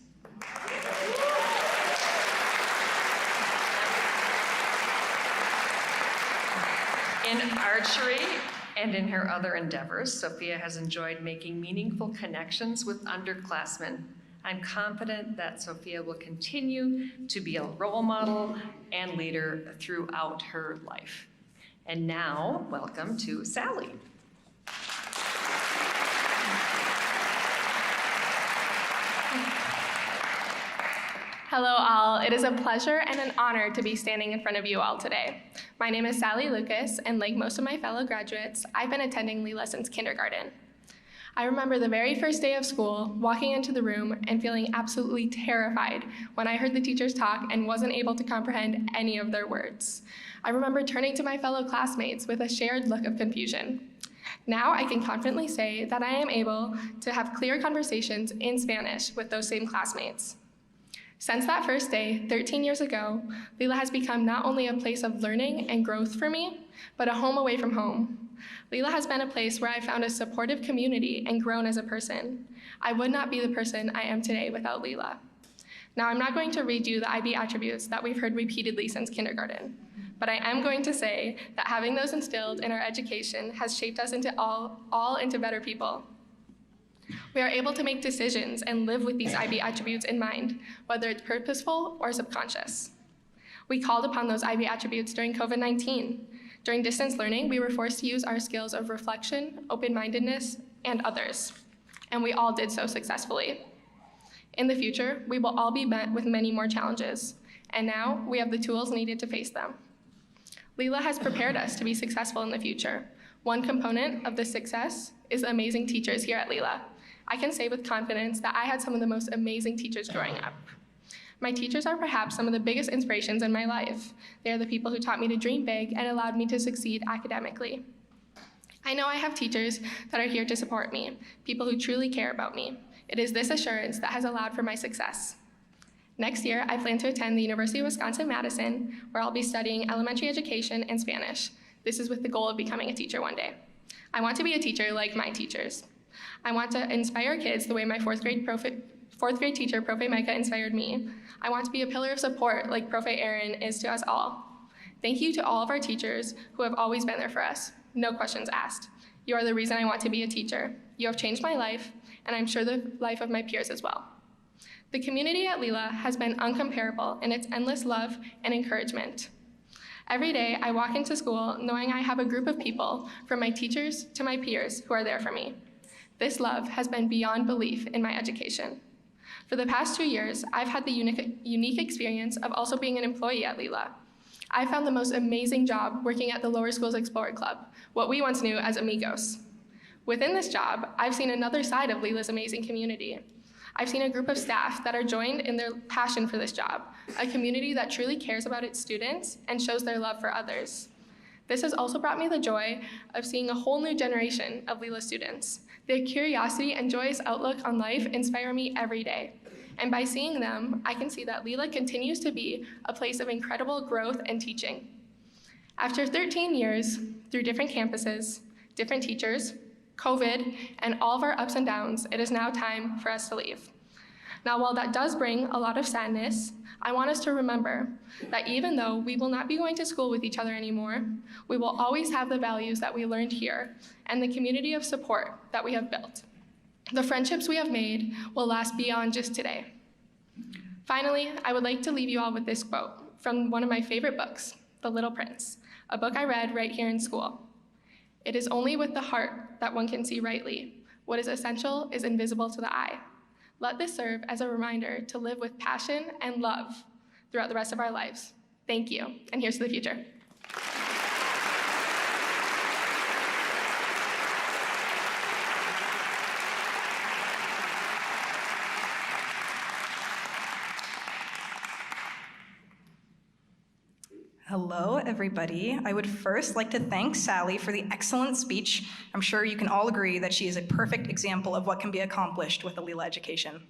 In archery and in her other endeavors, Sophia has enjoyed making meaningful connections with underclassmen. I'm confident that Sophia will continue to be a role model and leader throughout her life. And now, welcome to Sally. Hello all, it is a pleasure and an honor to be standing in front of you all today. My name is Sally Lucas, and like most of my fellow graduates, I've been attending LILA since kindergarten. I remember the very first day of school, walking into the room and feeling absolutely terrified when I heard the teachers talk and wasn't able to comprehend any of their words. I remember turning to my fellow classmates with a shared look of confusion. Now I can confidently say that I am able to have clear conversations in Spanish with those same classmates. Since that first day, 13 years ago, LILA has become not only a place of learning and growth for me, but a home away from home. LILA has been a place where I found a supportive community and grown as a person. I would not be the person I am today without LILA. Now, I'm not going to read you the IB attributes that we've heard repeatedly since kindergarten, but I am going to say that having those instilled in our education has shaped us into all into better people. We are able to make decisions and live with these IB attributes in mind, whether it's purposeful or subconscious. We called upon those IB attributes during COVID-19. During distance learning, we were forced to use our skills of reflection, open-mindedness, and others, and we all did so successfully. In the future, we will all be met with many more challenges, and now we have the tools needed to face them. LILA has prepared us to be successful in the future. One component of this success is the amazing teachers here at LILA. I can say with confidence that I had some of the most amazing teachers growing up. My teachers are perhaps some of the biggest inspirations in my life. They are the people who taught me to dream big and allowed me to succeed academically. I know I have teachers that are here to support me, people who truly care about me. It is this assurance that has allowed for my success. Next year, I plan to attend the University of Wisconsin-Madison, where I'll be studying elementary education and Spanish. This is with the goal of becoming a teacher one day. I want to be a teacher like my teachers. I want to inspire kids the way my fourth grade teacher, Profe Micah, inspired me. I want to be a pillar of support like Profe Aaron is to us all. Thank you to all of our teachers who have always been there for us. No questions asked. You are the reason I want to be a teacher. You have changed my life, and I'm sure the life of my peers as well. The community at LILA has been uncomparable in its endless love and encouragement. Every day, I walk into school knowing I have a group of people, from my teachers to my peers, who are there for me. This love has been beyond belief in my education. For the past 2 years, I've had the unique experience of also being an employee at LILA. I found the most amazing job working at the Lower Schools Explorer Club, what we once knew as Amigos. Within this job, I've seen another side of LILA's amazing community. I've seen a group of staff that are joined in their passion for this job, a community that truly cares about its students and shows their love for others. This has also brought me the joy of seeing a whole new generation of LILA students. Their curiosity and joyous outlook on life inspire me every day. And by seeing them, I can see that LILA continues to be a place of incredible growth and teaching. After 13 years, through different campuses, different teachers, COVID, and all of our ups and downs, it is now time for us to leave. Now, while that does bring a lot of sadness, I want us to remember that even though we will not be going to school with each other anymore, we will always have the values that we learned here and the community of support that we have built. The friendships we have made will last beyond just today. Finally, I would like to leave you all with this quote from one of my favorite books, The Little Prince, a book I read right here in school. It is only with the heart that one can see rightly. What is essential is invisible to the eye. Let this serve as a reminder to live with passion and love throughout the rest of our lives. Thank you, and here's to the future. Hello, everybody. I would first like to thank Sally for the excellent speech. I'm sure you can all agree that she is a perfect example of what can be accomplished with a LILA education.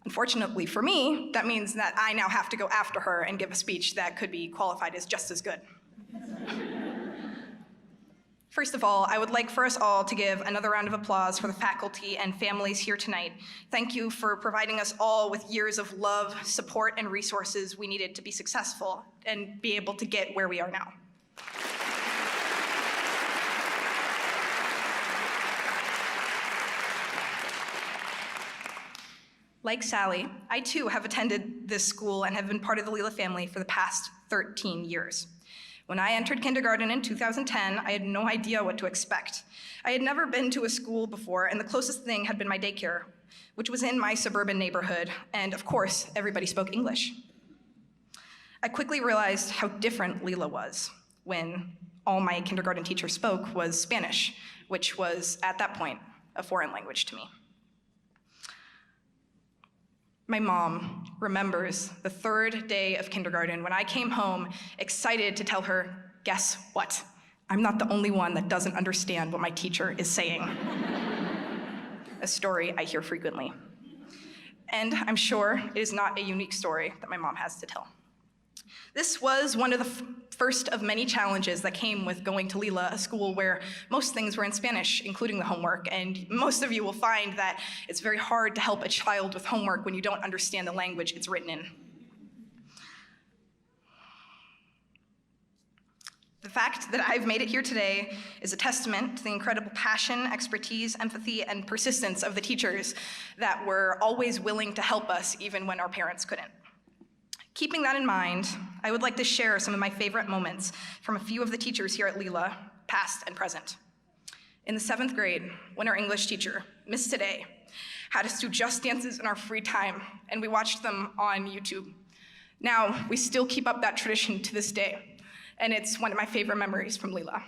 Unfortunately for me, that means that I now have to go after her and give a speech that could be qualified as just as good. First of all, I would like for us all to give another round of applause for the faculty and families here tonight. Thank you for providing us all with years of love, support, and resources we needed to be successful and be able to get where we are now. Like Sally, I too have attended this school and have been part of the LILA family for the past 13 years. When I entered kindergarten in 2010, I had no idea what to expect. I had never been to a school before, and the closest thing had been my daycare, which was in my suburban neighborhood, and of course, everybody spoke English. I quickly realized how different LILA was when all my kindergarten teacher spoke was Spanish, which was, at that point, a foreign language to me. My mom remembers the third day of kindergarten when I came home excited to tell her, guess what? I'm not the only one that doesn't understand what my teacher is saying. A story I hear frequently. And I'm sure it is not a unique story that my mom has to tell. This was one of the first of many challenges that came with going to LILA, a school where most things were in Spanish, including the homework, and most of you will find that it's very hard to help a child with homework when you don't understand the language it's written in. The fact that I've made it here today is a testament to the incredible passion, expertise, empathy, and persistence of the teachers that were always willing to help us even when our parents couldn't. Keeping that in mind, I would like to share some of my favorite moments from a few of the teachers here at LILA, past and present. In the 7th grade, when our English teacher, Miss Today, had us do just dances in our free time, and we watched them on YouTube. Now, we still keep up that tradition to this day, and it's one of my favorite memories from LILA.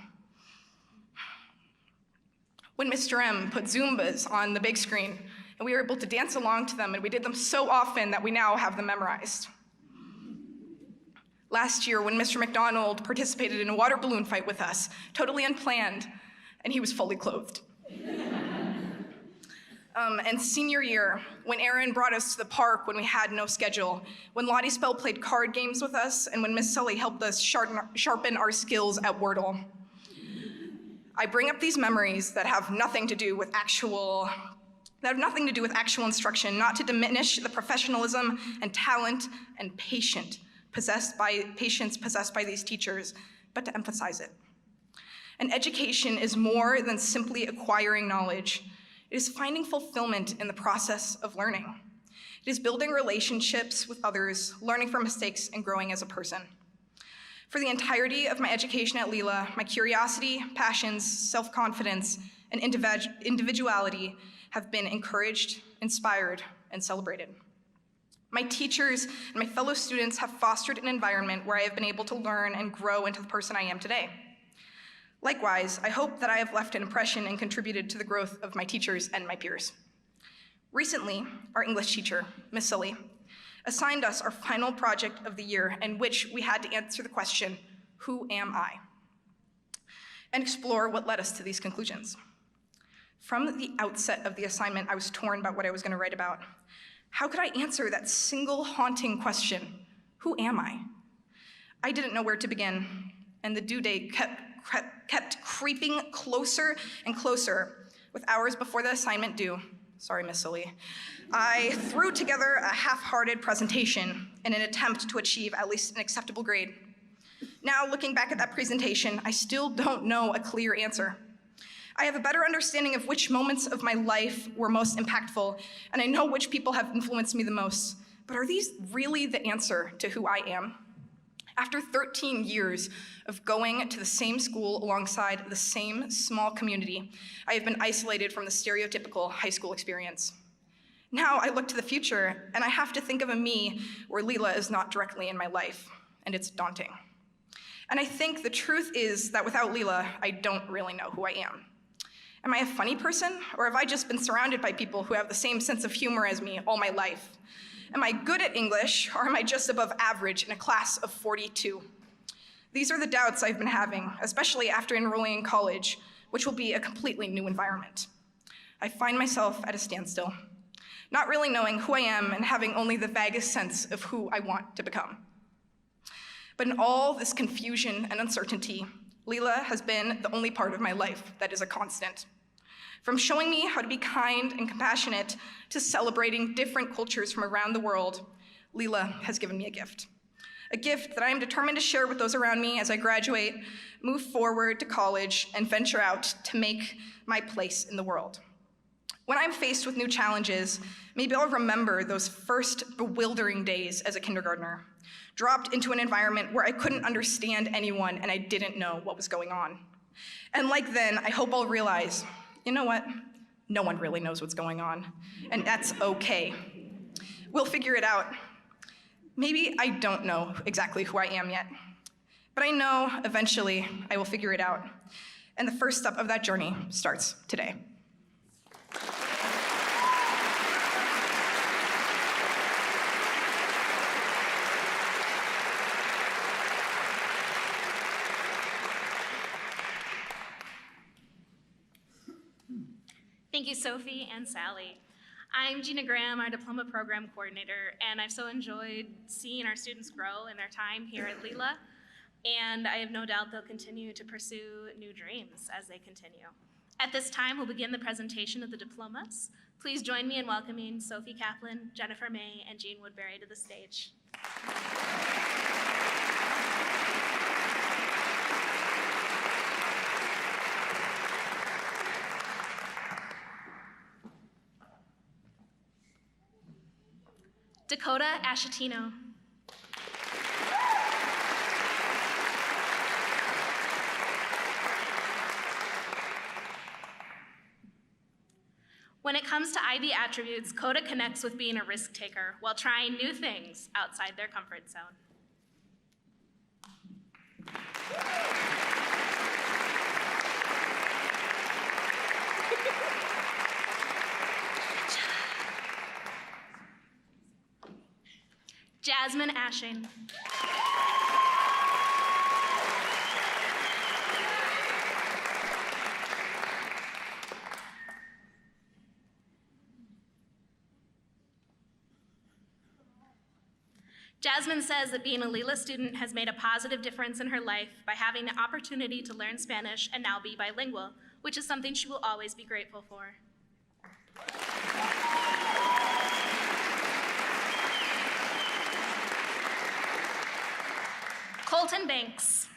When Mr. M put Zumbas on the big screen, and we were able to dance along to them, and we did them so often that we now have them memorized. Last year, when Mr. McDonald participated in a water balloon fight with us, totally unplanned, and he was fully clothed. And senior year, when Aaron brought us to the park when we had no schedule, when Lottie Spell played card games with us, and when Miss Sully helped us sharpen our skills at Wordle. I bring up these memories that have nothing to do with actual instruction, not to diminish the professionalism and talent and patience possessed by these teachers, but to emphasize it. And education is more than simply acquiring knowledge. It is finding fulfillment in the process of learning. It is building relationships with others, learning from mistakes, and growing as a person. For the entirety of my education at LILA, my curiosity, passions, self-confidence, and individuality have been encouraged, inspired, and celebrated. My teachers and my fellow students have fostered an environment where I have been able to learn and grow into the person I am today. Likewise, I hope that I have left an impression and contributed to the growth of my teachers and my peers. Recently, our English teacher, Miss Sully, assigned us our final project of the year in which we had to answer the question, who am I? And explore what led us to these conclusions. From the outset of the assignment, I was torn about what I was going to write about. How could I answer that single haunting question, who am I? I didn't know where to begin, and the due date kept creeping closer and closer. With hours before the assignment due, sorry, Miss Sully, I threw together a half-hearted presentation in an attempt to achieve at least an acceptable grade. Now, looking back at that presentation, I still don't know a clear answer. I have a better understanding of which moments of my life were most impactful, and I know which people have influenced me the most. But are these really the answer to who I am? After 13 years of going to the same school alongside the same small community, I have been isolated from the stereotypical high school experience. Now I look to the future, and I have to think of a me where LILA is not directly in my life, and it's daunting. And I think the truth is that without LILA, I don't really know who I am. Am I a funny person, or have I just been surrounded by people who have the same sense of humor as me all my life? Am I good at English, or am I just above average in a class of 42? These are the doubts I've been having, especially after enrolling in college, which will be a completely new environment. I find myself at a standstill, not really knowing who I am and having only the vaguest sense of who I want to become. But in all this confusion and uncertainty, LILA has been the only part of my life that is a constant. From showing me how to be kind and compassionate to celebrating different cultures from around the world, LILA has given me a gift that I am determined to share with those around me as I graduate, move forward to college, and venture out to make my place in the world. When I'm faced with new challenges, maybe I'll remember those first bewildering days as a kindergartner, dropped into an environment where I couldn't understand anyone and I didn't know what was going on. And like then, I hope I'll realize, you know what? No one really knows what's going on, and that's okay. We'll figure it out. Maybe I don't know exactly who I am yet, but I know eventually I will figure it out. And the first step of that journey starts today. Thank you, Sophie and Sally. I'm Gina Graham, our Diploma Program Coordinator, and I've so enjoyed seeing our students grow in their time here at LILA, and I have no doubt they'll continue to pursue new dreams as they continue. At this time, we'll begin the presentation of the diplomas. Please join me in welcoming Sophie Kaplan, Jennifer May, and Jean Woodbury to the stage. Dakota Ashatino. When it comes to IB attributes, Coda connects with being a risk taker while trying new things outside their comfort zone. Jasmine Ashing. Jasmine says that being a LILA student has made a positive difference in her life by having the opportunity to learn Spanish and now be bilingual, which is something she will always be grateful for. Colton Banks.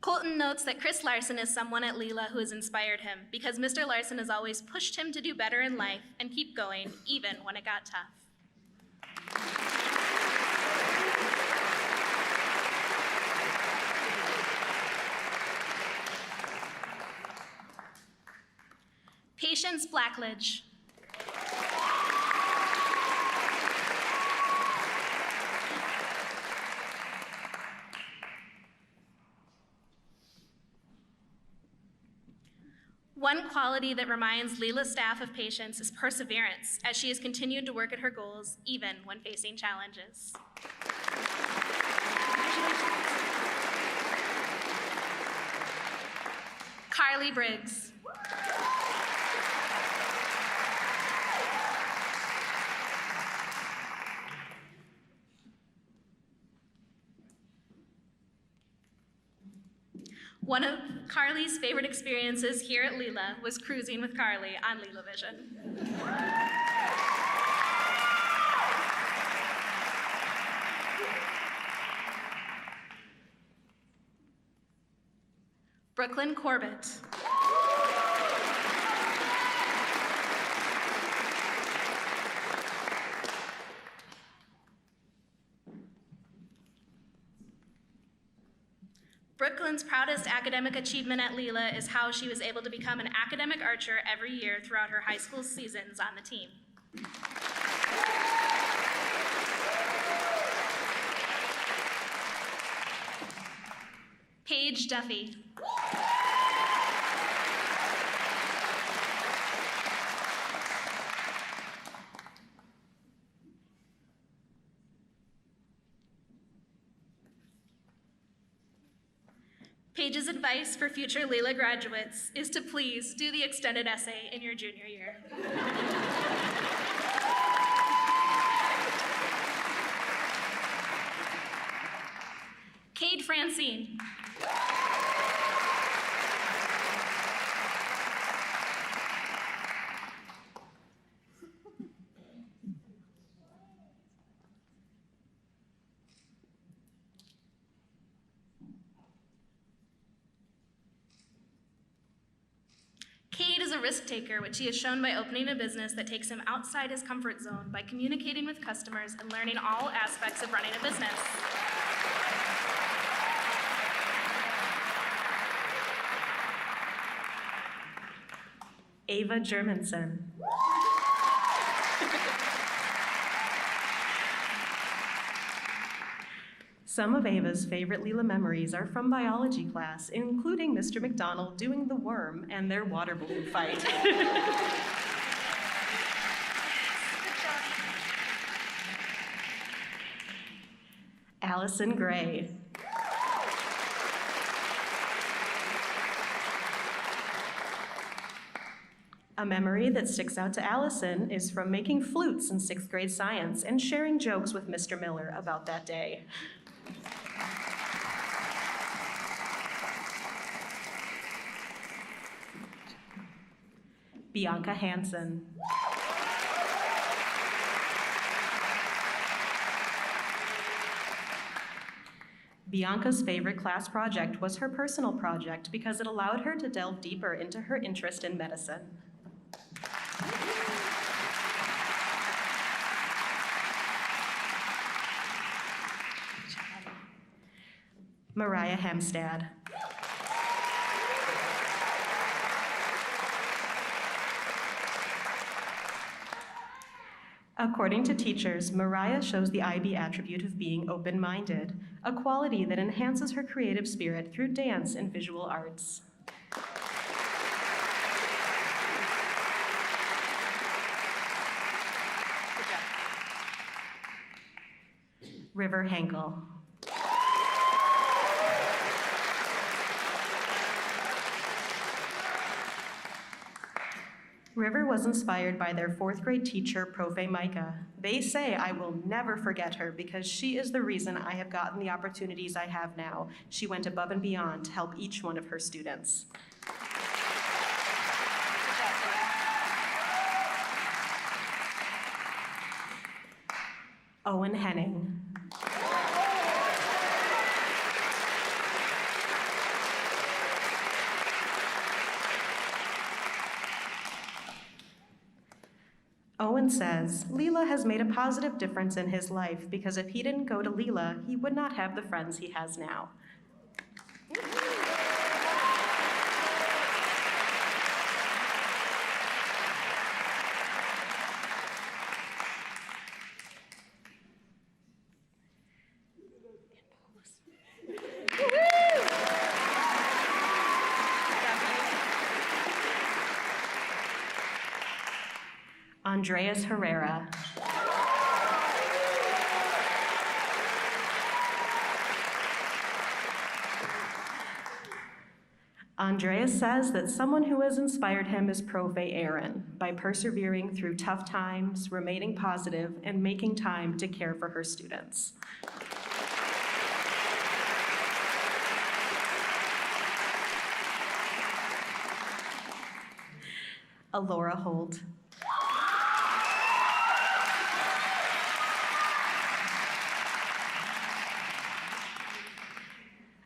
Colton notes that Chris Larson is someone at LILA who has inspired him because Mr. Larson has always pushed him to do better in life and keep going even when it got tough. Patience Blackledge. One quality that reminds LILA staff of patience is perseverance, as she has continued to work at her goals, even when facing challenges. Carly Briggs. One of Carly's favorite experiences here at LILA was cruising with Carly on LILA Vision. Brooklyn Corbett. Brooklyn's proudest academic achievement at LILA is how she was able to become an academic archer every year throughout her high school seasons on the team. Paige Duffy. Paige's advice for future LILA graduates is to please do the extended essay in your junior year. Cade Francine. a risk taker, which he has shown by opening a business that takes him outside his comfort zone by communicating with customers and learning all aspects of running a business. Ava Germanson. Some of Ava's favorite LILA memories are from biology class, including Mr. McDonald doing the worm and their water balloon fight. Allison Gray. A memory that sticks out to Allison is from making flutes in 6th grade science and sharing jokes with Mr. Miller about that day. Bianca Hansen. Bianca's favorite class project was her personal project because it allowed her to delve deeper into her interest in medicine. Mariah Hemstad. According to teachers, Mariah shows the IB attribute of being open-minded, a quality that enhances her creative spirit through dance and visual arts. River Henkel. River was inspired by their 4th grade teacher, Profe Micah. They say I will never forget her because she is the reason I have gotten the opportunities I have now. She went above and beyond to help each one of her students. Owen Henning. Owen says, LILA has made a positive difference in his life because if he didn't go to LILA, he would not have the friends he has now. Andreas Herrera. Andreas says that someone who has inspired him is Profe Aaron by persevering through tough times, remaining positive, and making time to care for her students. Alora Holt.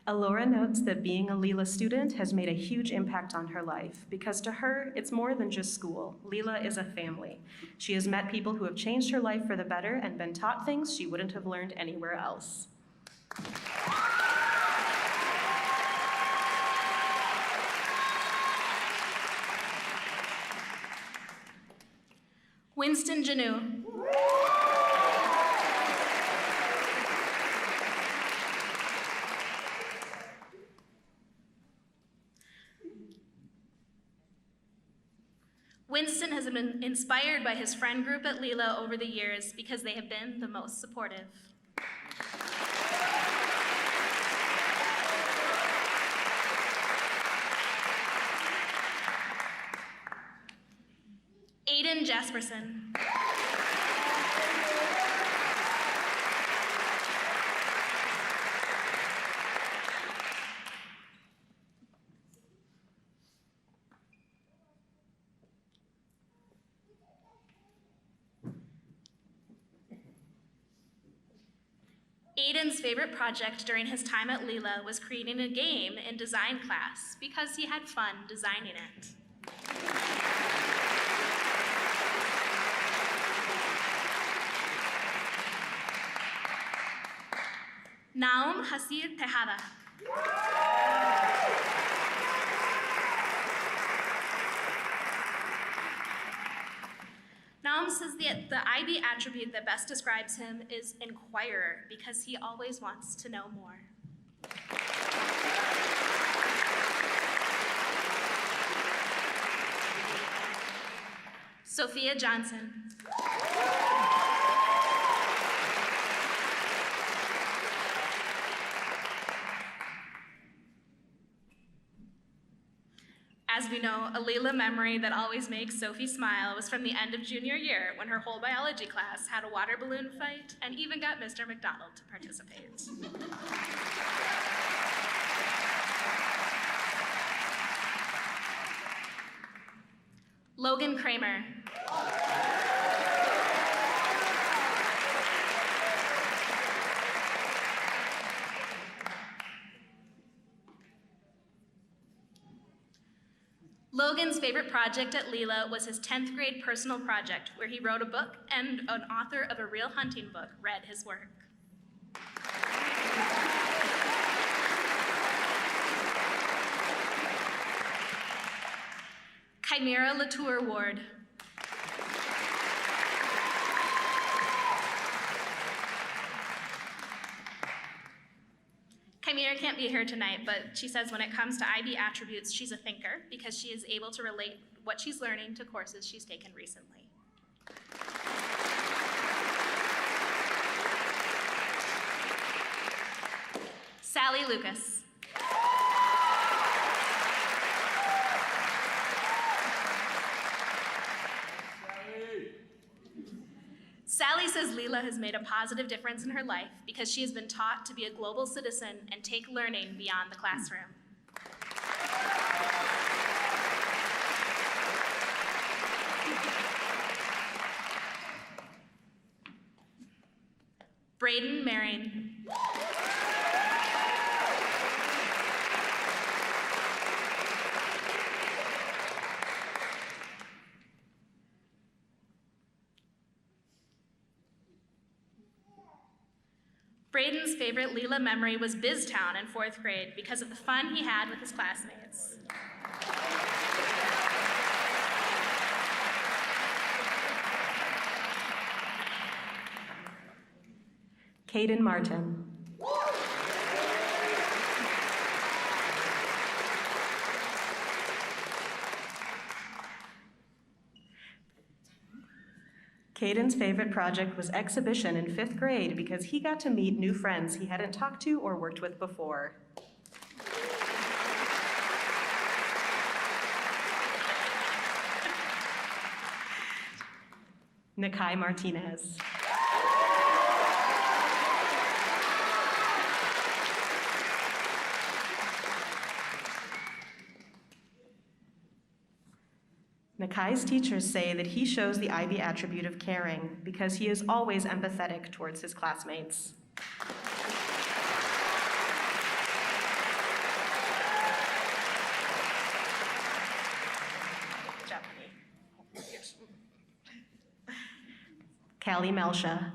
Alora notes that being a LILA student has made a huge impact on her life because to her, it's more than just school. LILA is a family. She has met people who have changed her life for the better and been taught things she wouldn't have learned anywhere else. Winston Janu. Winston has been inspired by his friend group at LILA over the years because they have been the most supportive. Aiden Jasperson. Aiden's favorite project during his time at LILA was creating a game in design class because he had fun designing it. Naum Hasir Tejada. Naum says the IB attribute that best describes him is inquirer because he always wants to know more. Sophia Johnson. As we know, a LILA memory that always makes Sophie smile was from the end of junior year when her whole biology class had a water balloon fight and even got Mr. McDonald to participate. Logan Kramer. Logan's favorite project at LILA was his 10th grade personal project, where he wrote a book and an author of a real hunting book read his work. Chimera Latour Ward. Chimera can't be here tonight, but she says when it comes to IB attributes, she's a thinker because she is able to relate what she's learning to courses she's taken recently. Sally Lucas. Sally says LILA has made a positive difference in her life because she has been taught to be a global citizen and take learning beyond the classroom. Braden Marion. Braden's favorite LILA memory was BizTown in 4th grade because of the fun he had with his classmates. Caden Martin. Caden's favorite project was exhibition in 5th grade because he got to meet new friends he hadn't talked to or worked with before. Nakai Martinez. Nakai's teachers say that he shows the IB attribute of caring because he is always empathetic towards his classmates. Callie Melsha.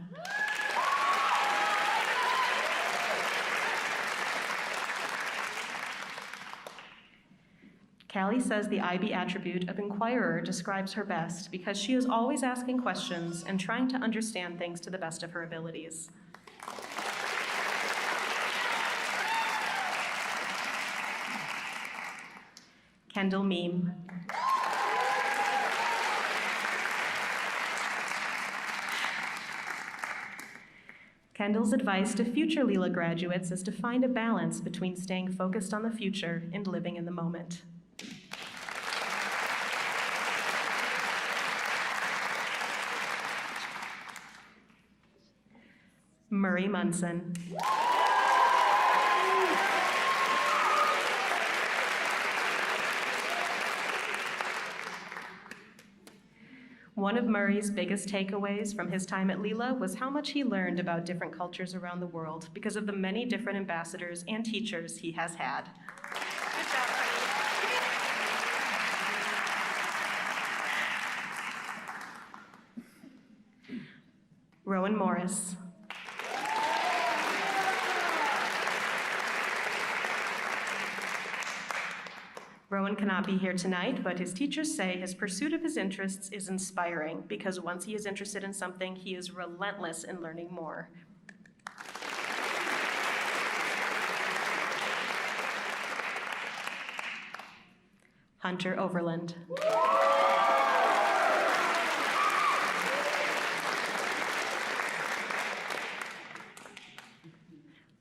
Callie says the IB attribute of inquirer describes her best because she is always asking questions and trying to understand things to the best of her abilities. Kendall Meme. Kendall's advice to future LILA graduates is to find a balance between staying focused on the future and living in the moment. Murray Munson. One of Murray's biggest takeaways from his time at LILA was how much he learned about different cultures around the world because of the many different ambassadors and teachers he has had. Good job, Rowan Morris. Rowan cannot be here tonight, but his teachers say his pursuit of his interests is inspiring because once he is interested in something, he is relentless in learning more. Hunter Overland.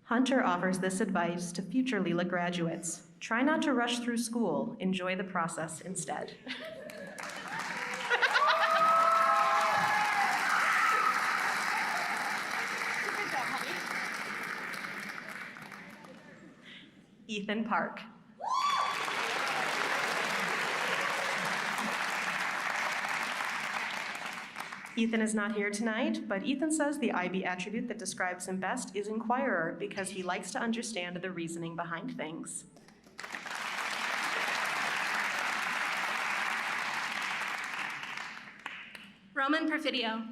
Hunter offers this advice to future LILA graduates. Try not to rush through school. Enjoy the process instead. Ethan Park. Ethan is not here tonight, but Ethan says the IB attribute that describes him best is inquirer because he likes to understand the reasoning behind things. Roman Perfidio.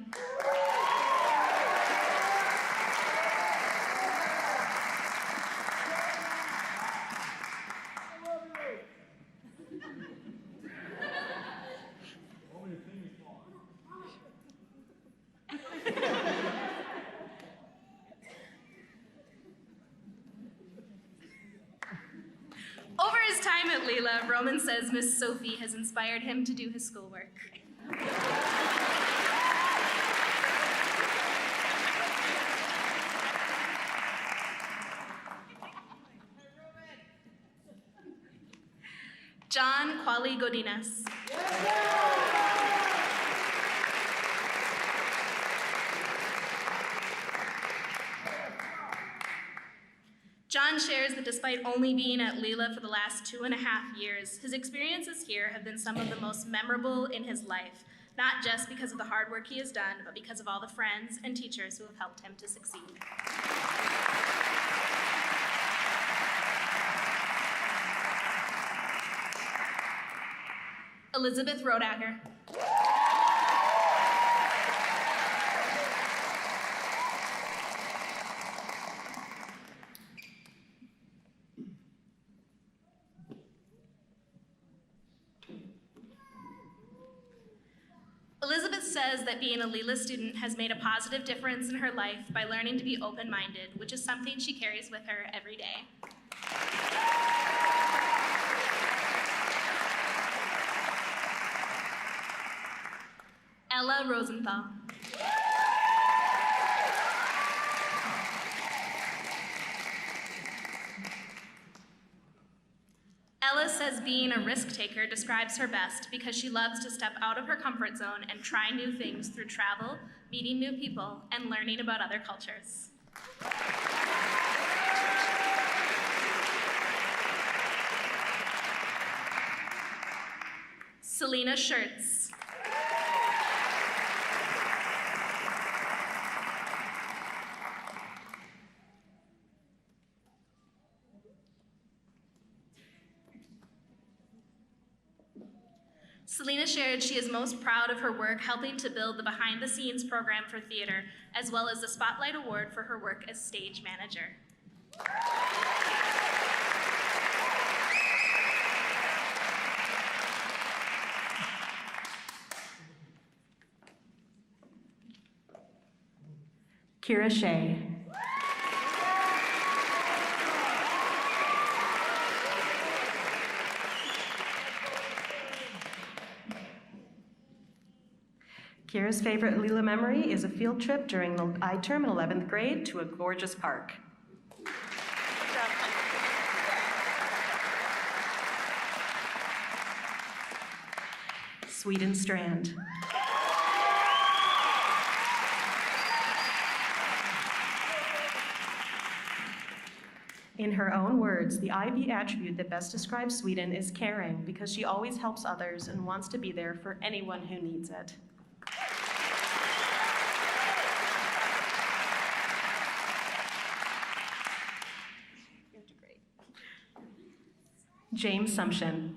Over his time at LILA, Roman says Miss Sophie has inspired him to do his schoolwork. John Quali Godinez. John shares that despite only being at LILA for the last 2.5 years, his experiences here have been some of the most memorable in his life, not just because of the hard work he has done, but because of all the friends and teachers who have helped him to succeed. Elizabeth Rodacker. Elizabeth says that being a LILA student has made a positive difference in her life by learning to be open-minded, which is something she carries with her every day. Ella Rosenthal. Ella says being a risk taker describes her best because she loves to step out of her comfort zone and try new things through travel, meeting new people, and learning about other cultures. Selena Schertz. Selena shared she is most proud of her work helping to build the behind-the-scenes program for theater, as well as the Spotlight Award for her work as stage manager. Kira Shea. Kira's favorite LILA memory is a field trip during the I-term in 11th grade to a gorgeous park. Sweden Strand. In her own words, the IB attribute that best describes Sweden is caring because she always helps others and wants to be there for anyone who needs it. James Sumption.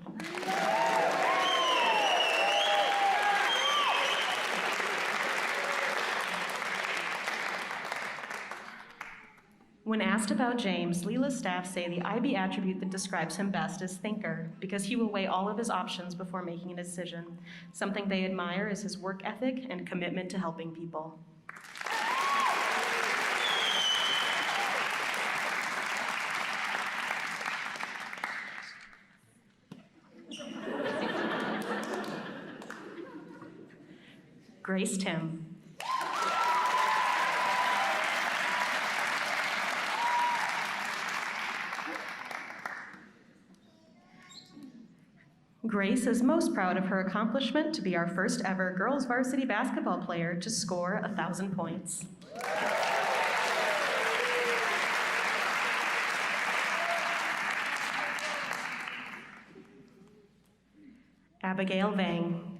When asked about James, LILA staff say the IB attribute that describes him best is thinker, because he will weigh all of his options before making a decision. Something they admire is his work ethic and commitment to helping people. Grace Tim. Grace is most proud of her accomplishment to be our first ever girls varsity basketball player to score 1,000 points. Abigail Vang.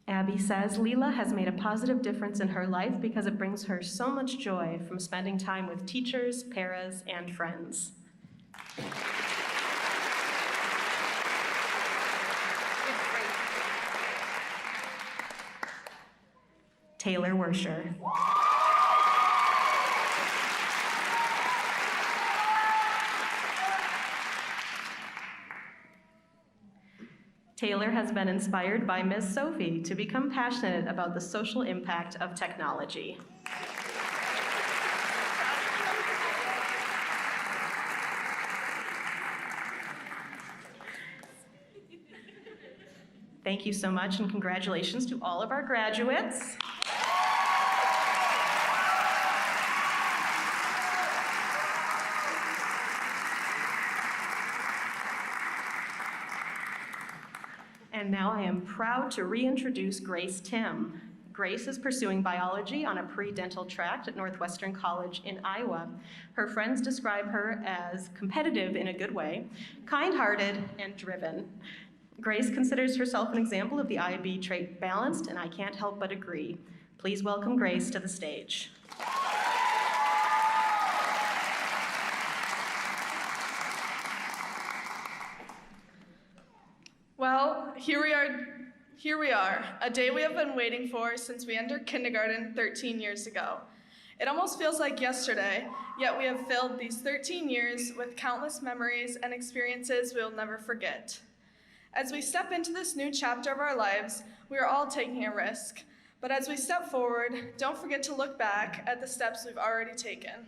Abby says LILA has made a positive difference in her life because it brings her so much joy from spending time with teachers, paras, and friends. Taylor Wersher. Taylor has been inspired by Ms. Sophie to become passionate about the social impact of technology. Thank you so much, and congratulations to all of our graduates. And now I am proud to reintroduce Grace Tim. Grace is pursuing biology on a pre-dental track at Northwestern College in Iowa. Her friends describe her as competitive in a good way, kind-hearted, and driven. Grace considers herself an example of the IB trait balanced, and I can't help but agree. Please welcome Grace to the stage. Well, here we are, a day we have been waiting for since we entered kindergarten 13 years ago. It almost feels like yesterday, yet we have filled these 13 years with countless memories and experiences we'll never forget. As we step into this new chapter of our lives, we are all taking a risk. But as we step forward, don't forget to look back at the steps we've already taken.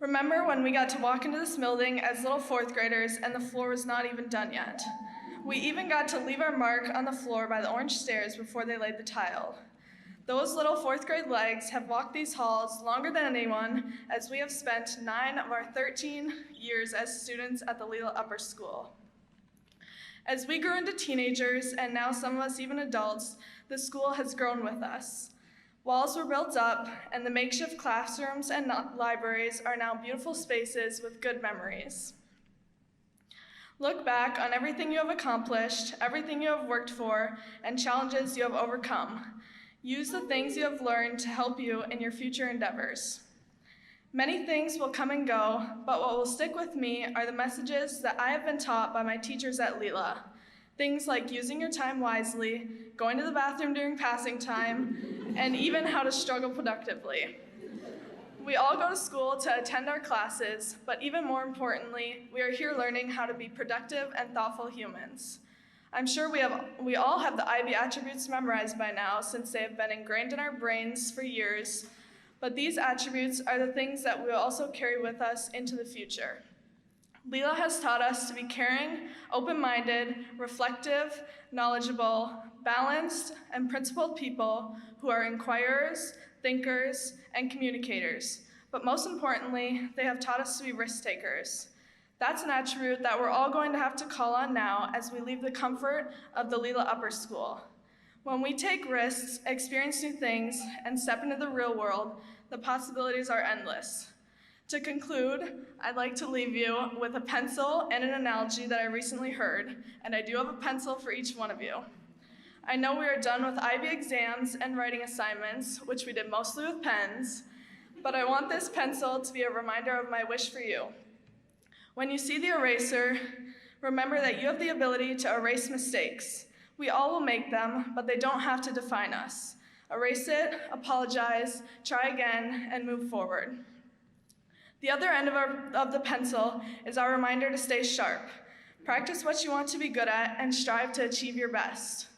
Remember when we got to walk into this building as little fourth graders and the floor was not even done yet? We even got to leave our mark on the floor by the orange stairs before they laid the tile. Those little fourth grade legs have walked these halls longer than anyone, as we have spent 9 of our 13 years as students at the LILA Upper School. As we grew into teenagers, and now some of us even adults, the school has grown with us. Walls were built up, and the makeshift classrooms and libraries are now beautiful spaces with good memories. Look back on everything you have accomplished, everything you have worked for, and challenges you have overcome. Use the things you have learned to help you in your future endeavors. Many things will come and go, but what will stick with me are the messages that I have been taught by my teachers at LILA. Things like using your time wisely, going to the bathroom during passing time, and even how to struggle productively. We all go to school to attend our classes, but even more importantly, we are here learning how to be productive and thoughtful humans. I'm sure we all have the IB attributes memorized by now, since they have been ingrained in our brains for years, but these attributes are the things that we will also carry with us into the future. LILA has taught us to be caring, open-minded, reflective, knowledgeable, balanced, and principled people who are inquirers, thinkers, and communicators. But most importantly, they have taught us to be risk takers. That's an attribute that we're all going to have to call on now as we leave the comfort of the LILA Upper School. When we take risks, experience new things, and step into the real world, the possibilities are endless. To conclude, I'd like to leave you with a pencil and an analogy that I recently heard, and I do have a pencil for each one of you. I know we are done with IB exams and writing assignments, which we did mostly with pens, but I want this pencil to be a reminder of my wish for you. When you see the eraser, remember that you have the ability to erase mistakes. We all will make them, but they don't have to define us. Erase it, apologize, try again, and move forward. The other end of the pencil is our reminder to stay sharp. Practice what you want to be good at and strive to achieve your best.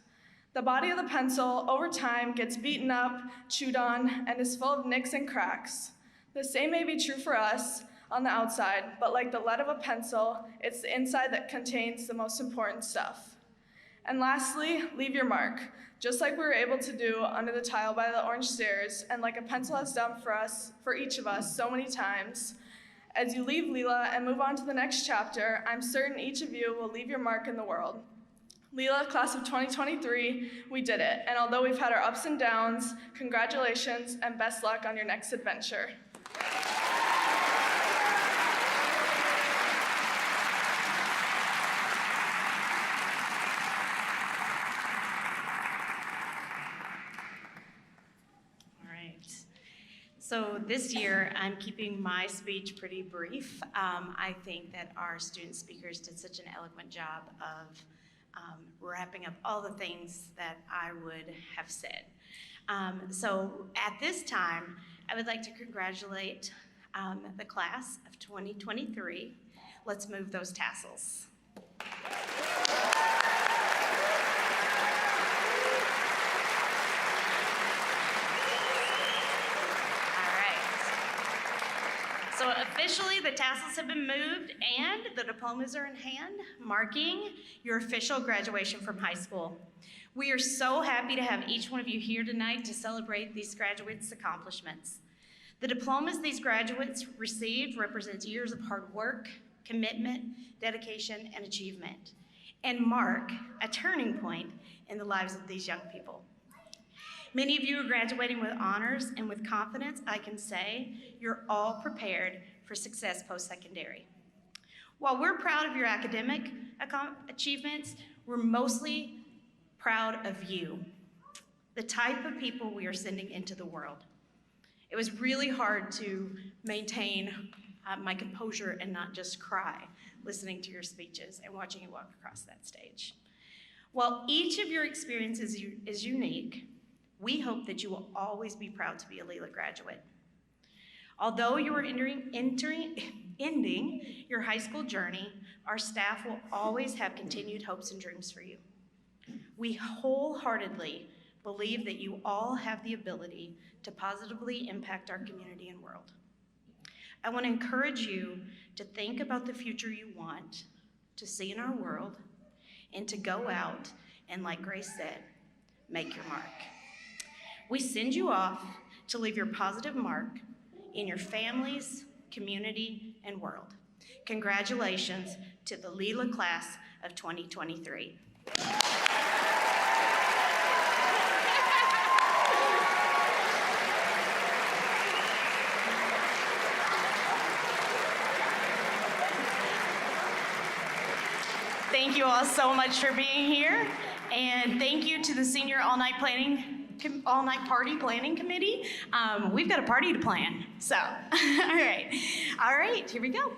The body of the pencil, over time, gets beaten up, chewed on, and is full of nicks and cracks. The same may be true for us on the outside, but like the lead of a pencil, it's the inside that contains the most important stuff. And lastly, leave your mark, just like we were able to do under the tile by the orange stairs, and like a pencil has done for each of us so many times. As you leave LILA and move on to the next chapter, I'm certain each of you will leave your mark in the world. LILA, class of 2023, we did it. And although we've had our ups and downs, congratulations and best luck on your next adventure. So this year, I'm keeping my speech pretty brief. I think that our student speakers did such an eloquent job of wrapping up all the things that I would have said. So at this time, I would like to congratulate the class of 2023. Let's move those tassels. So officially, the tassels have been moved and the diplomas are in hand, marking your official graduation from high school. We are so happy to have each one of you here tonight to celebrate these graduates' accomplishments. The diplomas these graduates received represent years of hard work, commitment, dedication, and achievement, and mark a turning point in the lives of these young people. Many of you are graduating with honors, and with confidence, I can say you're all prepared for success post-secondary. While we're proud of your academic achievements, we're mostly proud of you, the type of people we are sending into the world. It was really hard to maintain my composure and not just cry listening to your speeches and watching you walk across that stage. While each of your experiences is unique, we hope that you will always be proud to be a LILA graduate. Although you are ending your high school journey, our staff will always have continued hopes and dreams for you. We wholeheartedly believe that you all have the ability to positively impact our community and world. I want to encourage you to think about the future you want to see in our world and to go out and, like Grace said, make your mark. We send you off to leave your positive mark in your families, community, and world. Congratulations to the LILA class of 2023. Thank you all so much for being here, and thank you to the Senior All-Night Party Planning Committee. We've got a party to plan, so all right, here we go.